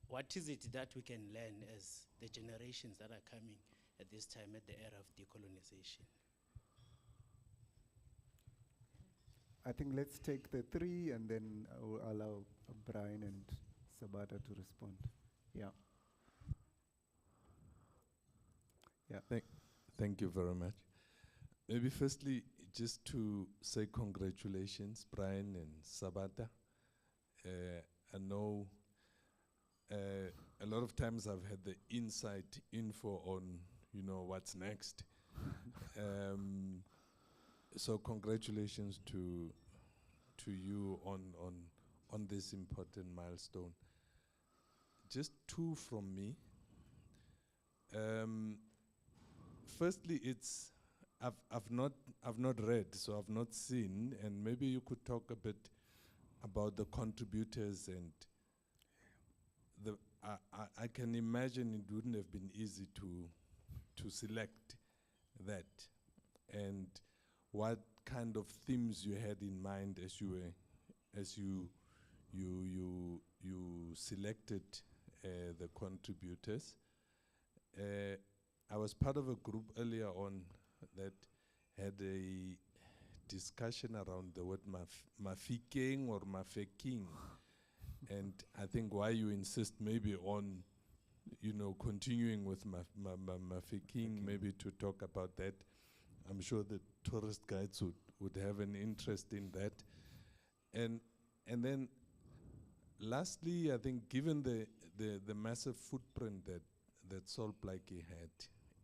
What is it that we can learn as the generations that are coming at this time at the era of decolonization? I think let's take the three and then I will allow Brian and Sabata to respond. Yeah. Yeah. Thank you very much. Maybe firstly, just to say congratulations, Brian and Sabata. I know a lot of times I've had the inside info on, what's next. So congratulations to you on this important milestone. Just two from me. Firstly, I've not read, so I've not seen, and maybe you could talk a bit about the contributors and I can imagine it wouldn't have been easy to select that, and what kind of themes you had in mind as you selected the contributors. I was part of a group earlier on that had a discussion around the word Mafeking or Mafeking. And I think why you insist maybe on, continuing with Mafeking, maybe to talk about that. I'm sure the tourist guides would have an interest in that. And then lastly, I think given the massive footprint that Plaatje had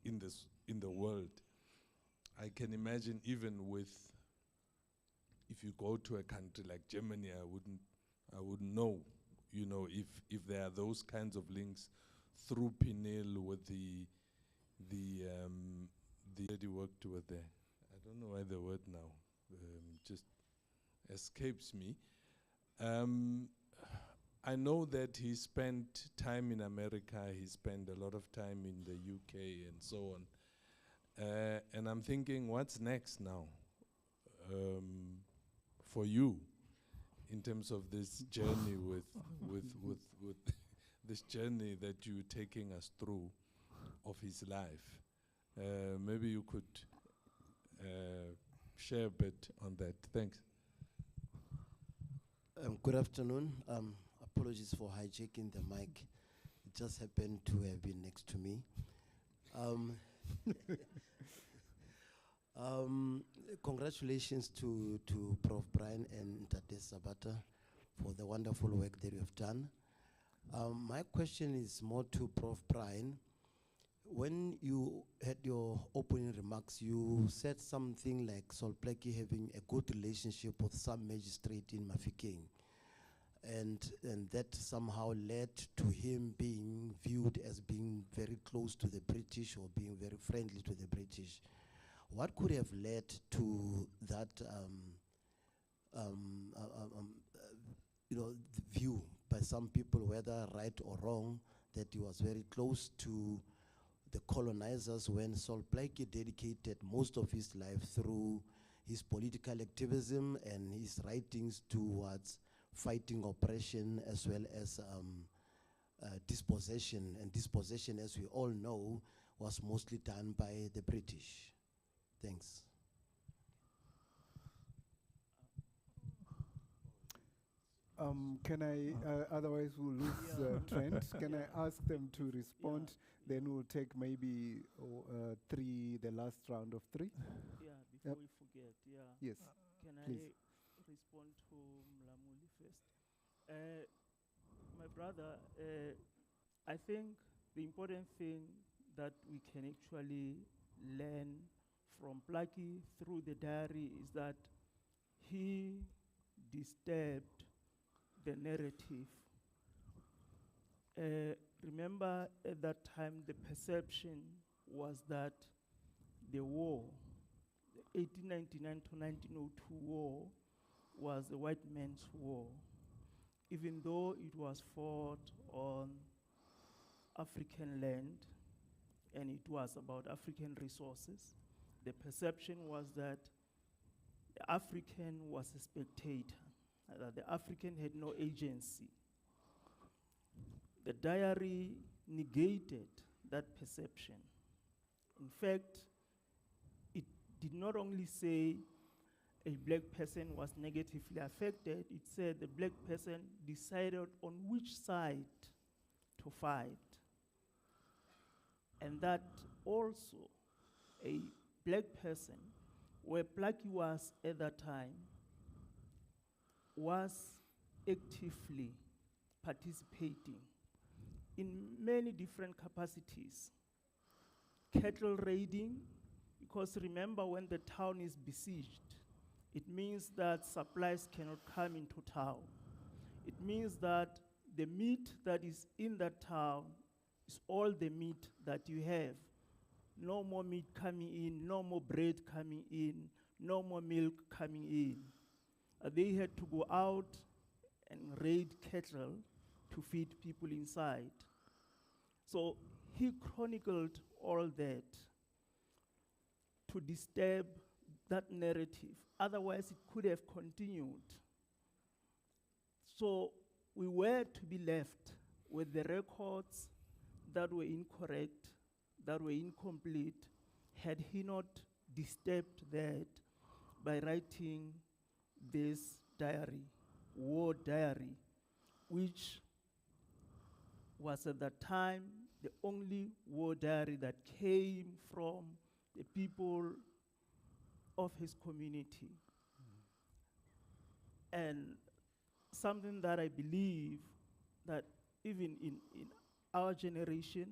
in the world, I can imagine even if you go to a country like Germany, I wouldn't know, if there are those kinds of links through Pinel with the he worked with there. I don't know why the word now just escapes me. I know that he spent time in America, he spent a lot of time in the UK and so on. And I'm thinking, what's next now for you in terms of this journey with this journey that you're taking us through of his life? Maybe you could share a bit on that. Thanks. Good afternoon. Apologies for hijacking the mic. It just happened to have been next to me. Congratulations to Prof. Brian and Tate Sabata for the wonderful work that you have done. My question is more to Prof. Brian. When you had your opening remarks, you said something like Plaatje having a good relationship with some magistrate in Mafeking. And that somehow led to him being viewed as being very close to the British or being very friendly to the British. What could have led to that the view by some people, whether right or wrong, that he was very close to the colonizers when Plaatje dedicated most of his life through his political activism and his writings towards fighting oppression as well as dispossession. And dispossession, as we all know, was mostly done by the British. Thanks. Can I, otherwise we'll lose Trent. Can I ask them to respond? Yeah. Then we'll take maybe the last round of three. Yeah, before we forget, Yes, can please. I respond to Mlamuli first? My brother, I think the important thing that we can actually learn from Plaatje through the diary is that he disturbed the narrative. Remember, at that time, the perception was that the war, the 1899 to 1902 war, was a white man's war. even though it was fought on African land and it was about African resources, the perception was that the African was a spectator, that the African had no agency. The diary negated that perception. In fact, it did not only say a black person was negatively affected, it said the black person decided on which side to fight. And that also a black person, where Plaatje was at that time, was actively participating in many different capacities. Cattle raiding, because remember when the town is besieged, it means that supplies cannot come into town. It means that the meat that is in that town is all the meat that you have. No more meat coming in, no more bread coming in, no more milk coming in. They had to go out and raid cattle to feed people inside. So he chronicled all that to disturb that narrative. Otherwise, it could have continued. So we were to be left with the records that were incorrect, that were incomplete, had he not disturbed that by writing this diary, war diary, which was at that time the only war diary that came from the people of his community. And something that I believe that even in our generation,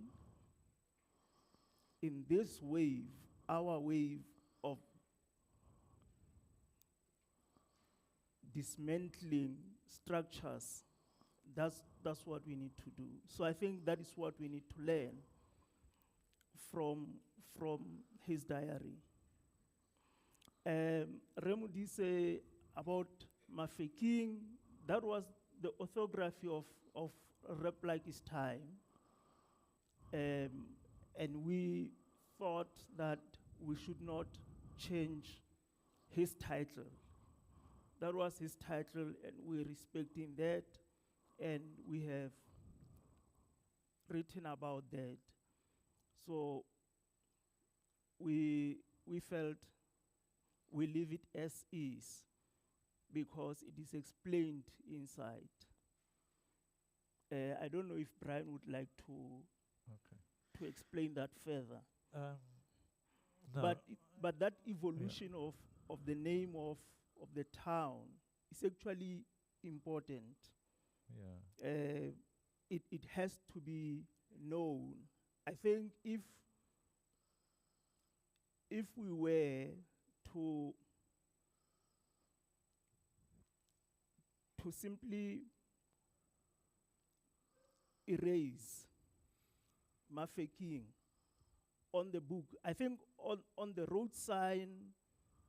in this wave, our wave of dismantling structures, that's what we need to do. So I think that is what we need to learn from his diary. Remudi say about Mafeking, that was the orthography of Plaatje's time. And we thought that we should not change his title. That was his title, and we're respecting that, and we have written about that. So we felt we leave it as is because it is explained inside. I don't know if Brian would like to explain that further. No. But that evolution of the name of the town is actually important. Yeah. It has to be known. I think if we were to simply erase Mafeking on the book, I think on the road sign,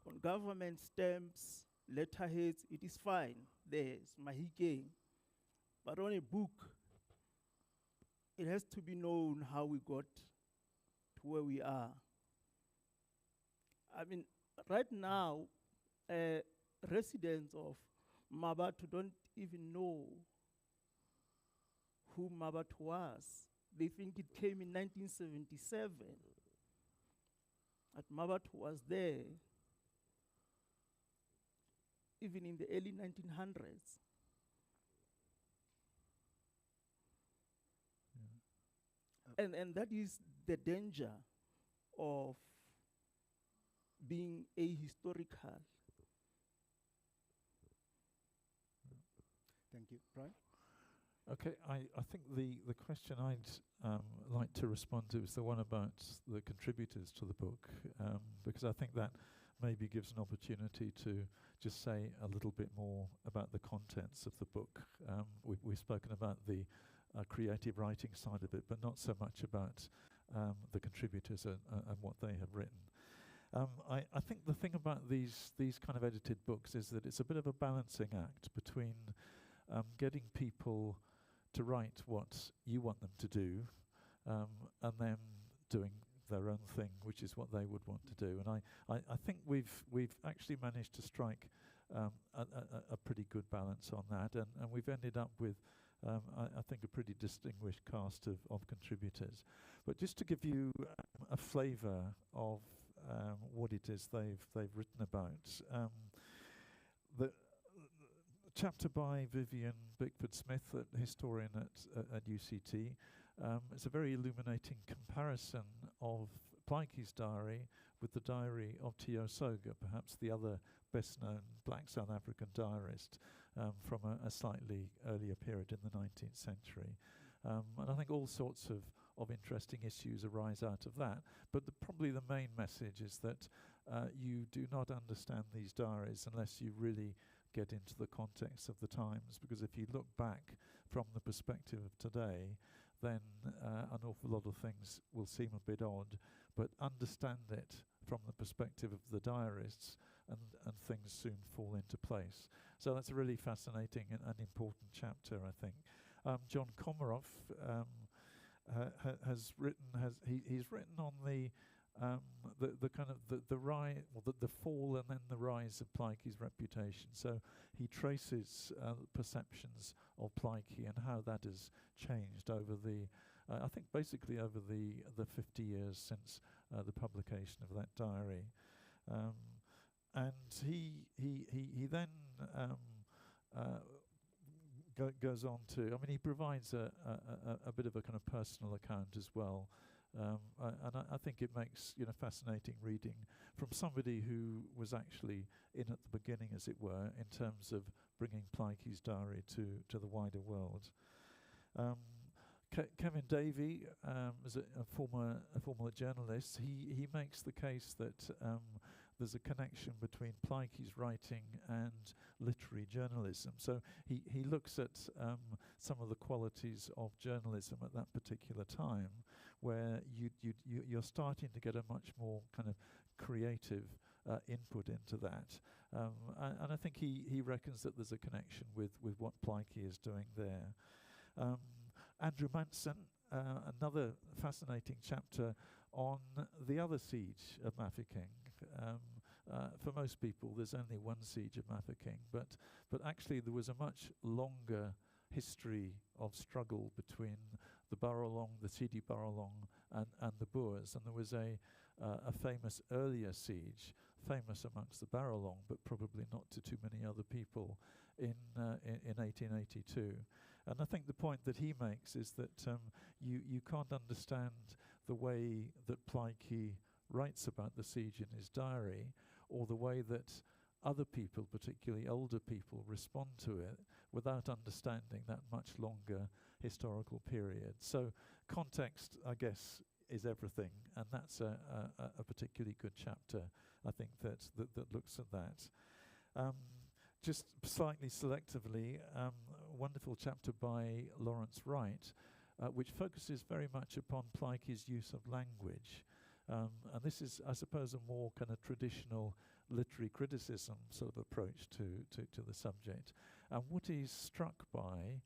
on government stamps, letterheads, it is fine. There's Mahikeng. But on a book, it has to be known how we got to where we are. I mean, right now, residents of Mabatu don't even know who Mabatu was. They think it came in 1977. But Mabatu was there even in the early 1900s. Yeah. And that is the danger of being ahistorical. Thank you. Brian? Okay, I think the question I'd like to respond to is the one about the contributors to the book, because I think that maybe gives an opportunity to just say a little bit more about the contents of the book. We've spoken about the creative writing side of it, but not so much about the contributors and what they have written. I think the thing about these kind of edited books is that it's a bit of a balancing act between getting people to write what you want them to do, and then doing their own thing, which is what they would want to do. And I think we've actually managed to strike a pretty good balance on that, and we've ended up with I think a pretty distinguished cast of contributors. But just to give you a flavour of what it is they've written about, the chapter by Vivian Bickford-Smith, a historian at UCT, it's a very illuminating comparison of Plaatje's diary with the diary of T.O. Soga, perhaps the other best-known black South African diarist from a slightly earlier period in the 19th century. And I think all sorts of interesting issues arise out of that. But probably the main message is that you do not understand these diaries unless you really get into the context of the times, because if you look back from the perspective of today, then an awful lot of things will seem a bit odd, but understand it from the perspective of the diarists, and things soon fall into place. So that's a really fascinating and important chapter, I think. John Komarov has written he's written on the kind of the rise, well, the fall and then the rise of Plaatje's reputation. So he traces perceptions of Plaatje and how that has changed over the, I think basically over the 50 years since the publication of that diary. And he then goes on to, I mean, he provides a bit of a kind of personal account as well. And I think it makes, you know, fascinating reading from somebody who was actually in at the beginning, as it were, in terms of bringing Plaatje's diary to the wider world. Kevin Davey is a former journalist. He makes the case that there's a connection between Plaatje's writing and literary journalism. So he looks at some of the qualities of journalism at that particular time, where you're starting to get a much more kind of creative input into that. And I think he reckons that there's a connection with what Plaatje is doing there. Andrew Manson, another fascinating chapter on the other siege of Mafeking. For most people, there's only one siege of Mafeking, but actually there was a much longer history of struggle between the Barolong, the Sidi Barolong, and the Boers, and there was a famous earlier siege, famous amongst the Barolong, but probably not to too many other people, in 1882. And I think the point that he makes is that you can't understand the way that Plaatje writes about the siege in his diary, or the way that other people, particularly older people, respond to it without understanding that much longer historical period. So context, I guess, is everything, and that's a particularly good chapter, I think, that looks at that. Just slightly selectively, a wonderful chapter by Lawrence Wright, which focuses very much upon Plaatje's use of language. And this is, I suppose, a more kind of traditional literary criticism sort of approach to the subject. And what he's struck by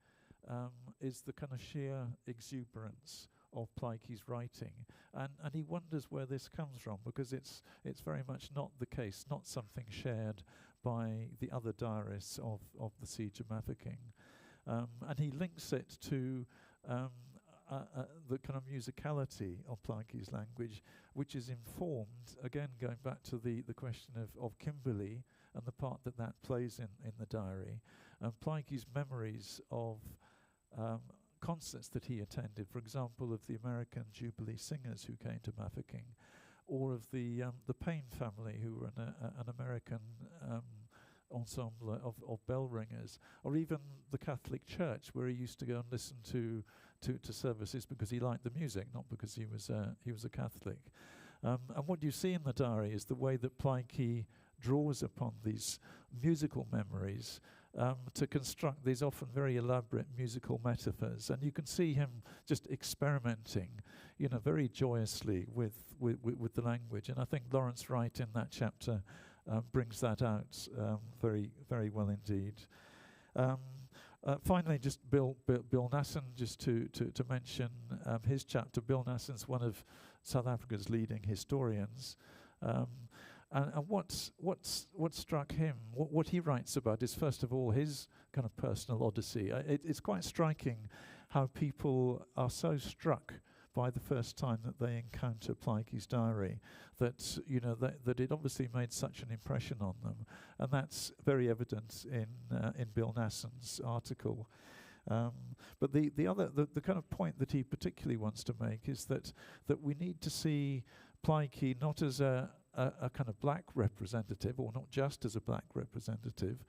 is the kind of sheer exuberance of Plaatje's writing. And he wonders where this comes from, because it's very much not the case, not something shared by the other diarists of the Siege of Mafeking. And he links it to the kind of musicality of Plaatje's language, which is informed, again going back to the question of Kimberley and the part that plays in the diary, and Plaatje's memories of concerts that he attended, for example, of the American Jubilee Singers who came to Mafeking, or of the Payne family, who were an American ensemble of bell ringers, or even the Catholic Church, where he used to go and listen to services because he liked the music, not because he was a Catholic. And what you see in the diary is the way that Plaatje draws upon these musical memories to construct these often very elaborate musical metaphors, and you can see him just experimenting, you know, very joyously with the language. And I think Lawrence Wright in that chapter brings that out very, very well indeed. Finally, just Bill Nasson, just to mention his chapter. Bill Nasson's one of South Africa's leading historians. And what struck him, what he writes about is, first of all, his kind of personal odyssey. It's quite striking how people are so struck by the first time that they encounter Plaatje's diary, that that it obviously made such an impression on them, and that's very evident in Bill Nasson's article. But the kind of point that he particularly wants to make is that we need to see Plaatje not as a kind of black representative, or not just as a black representative,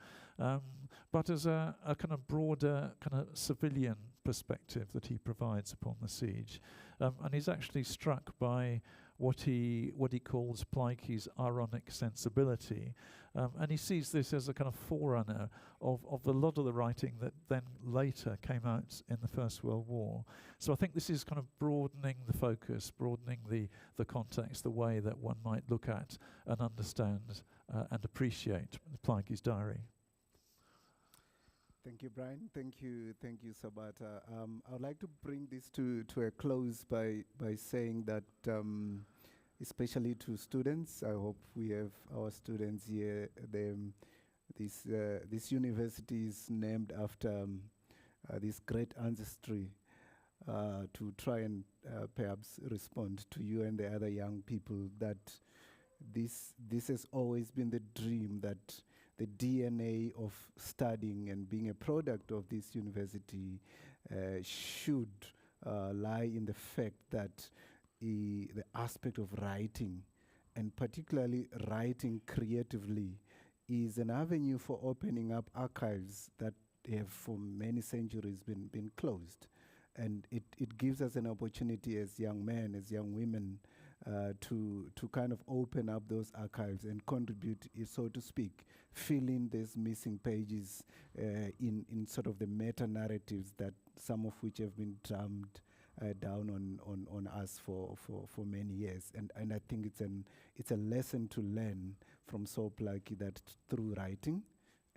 but as a kind of broader kind of civilian perspective that he provides upon the siege. And he's actually struck by what he calls Plaatje's ironic sensibility. And he sees this as a kind of forerunner of a lot of the writing that then later came out in the First World War. So I think this is kind of broadening the focus, broadening the context, the way that one might look at and understand and appreciate Plaatje's diary. Thank you, Brian. Thank you, Sabata. I would like to bring this to a close by saying that, especially to students, I hope we have our students here. This university is named after this great ancestry, to try and perhaps respond to you and the other young people that this has always been the dream, that the DNA of studying and being a product of this university should lie in the fact that the aspect of writing, and particularly writing creatively, is an avenue for opening up archives that have for many centuries been closed. And it gives us an opportunity as young men, as young women, to kind of open up those archives and contribute, so to speak, fill in these missing pages in sort of the meta-narratives that some of which have been drummed down on us for many years. And I think it's a lesson to learn from Plaatje, that through writing,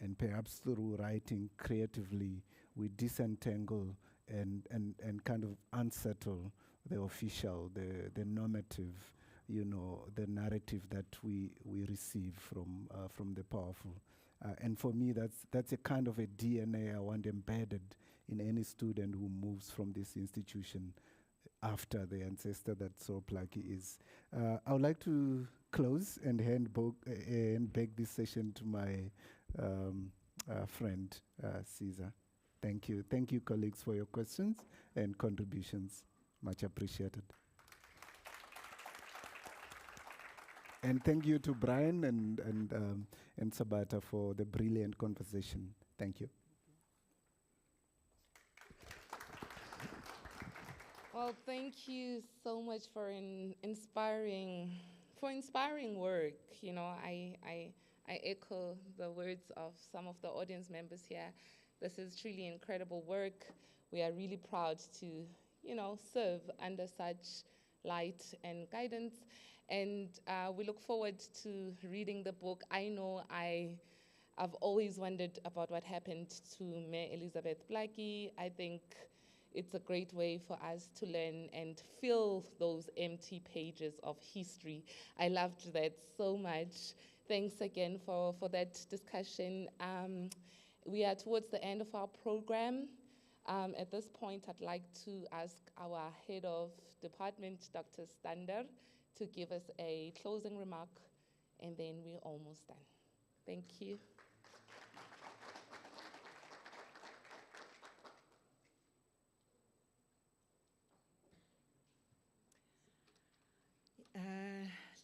and perhaps through writing creatively, we disentangle and kind of unsettle the official, the normative, the narrative that we receive from the powerful. And for me, that's a kind of a DNA I want embedded in any student who moves from this institution after the ancestor that Plaatje is. I would like to close and hand back this session to my friend, Caesar. Thank you. Thank you, colleagues, for your questions and contributions. Much appreciated. And thank you to Brian and Sabata for the brilliant conversation. Thank you. Well, thank you so much for inspiring work. I echo the words of some of the audience members here. This is truly incredible work. We are really proud to, serve under such light and guidance. And we look forward to reading the book. I know I've always wondered about what happened to Mayor Elizabeth Plaatje. I think it's a great way for us to learn and fill those empty pages of history. I loved that so much. Thanks again for that discussion. We are towards the end of our program. At this point, I'd like to ask our head of department, Dr. Stander, to give us a closing remark, and then we're almost done. Thank you.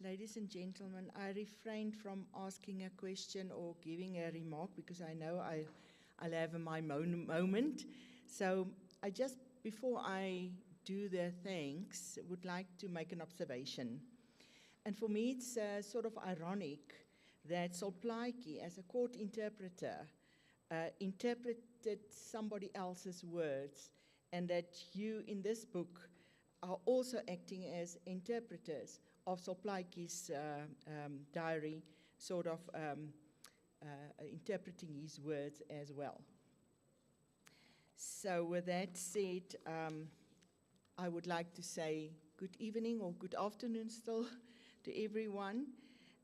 Ladies and gentlemen, I refrained from asking a question or giving a remark because I know I'll have my moment. So I just, before I do the thanks, would like to make an observation. And for me, it's sort of ironic that Plaatje, as a court interpreter, interpreted somebody else's words, and that you in this book are also acting as interpreters of Plaatje's diary, sort of interpreting his words as well. So with that said, I would like to say good evening or good afternoon still to everyone.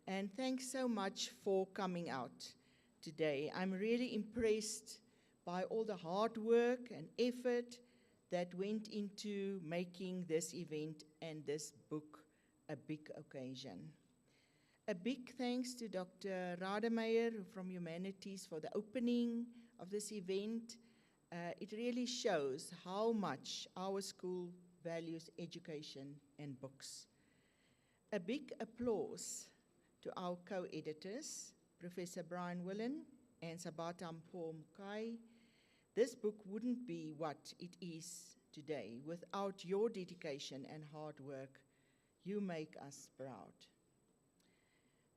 And thanks so much for coming out today. I'm really impressed by all the hard work and effort that went into making this event and this book a big occasion. A big thanks to Dr. Rademeyer from Humanities for the opening of this event. It really shows how much our school values education and books. A big applause to our co-editors, Professor Brian Willan and Sabata-Mpho Mokae. This book wouldn't be what it is today without your dedication and hard work. You make us proud.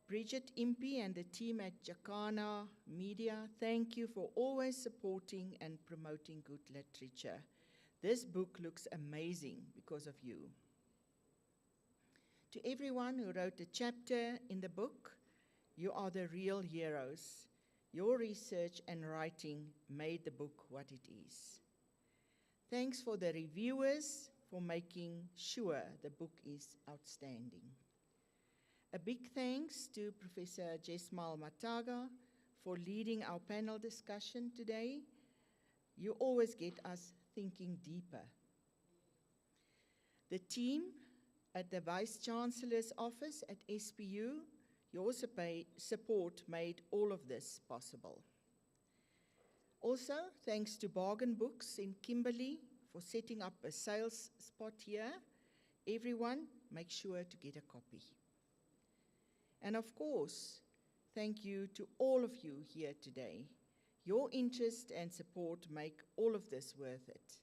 Bridget Impey and the team at Jacana Media, thank you for always supporting and promoting good literature. This book looks amazing because of you. To everyone who wrote a chapter in the book, you are the real heroes. Your research and writing made the book what it is. Thanks for the reviewers for making sure the book is outstanding. A big thanks to Professor Jesmal Mataga for leading our panel discussion today. You always get us thinking deeper. The team at the Vice-Chancellor's office at SPU, your support made all of this possible. Also, thanks to Bargain Books in Kimberley for setting up a sales spot here. Everyone, make sure to get a copy. And of course, thank you to all of you here today. Your interest and support make all of this worth it.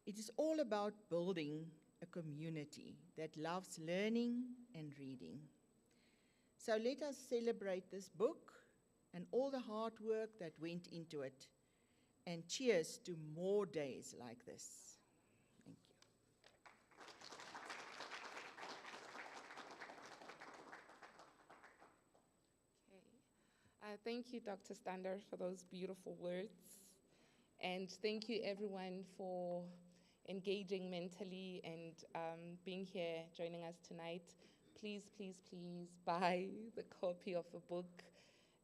It is all about building a community that loves learning and reading. So let us celebrate this book and all the hard work that went into it. And cheers to more days like this. Thank you. Thank you, Dr. Stander, for those beautiful words. And thank you, everyone, for engaging mentally and being here, joining us tonight. Please, please, please buy the copy of the book.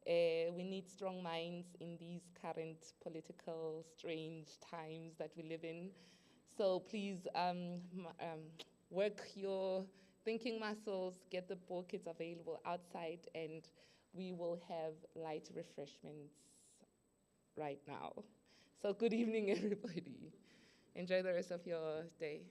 We need strong minds in these current political, strange times that we live in. So please work your thinking muscles, get the book, it's available outside, and we will have light refreshments right now. So good evening, everybody. Enjoy the rest of your day.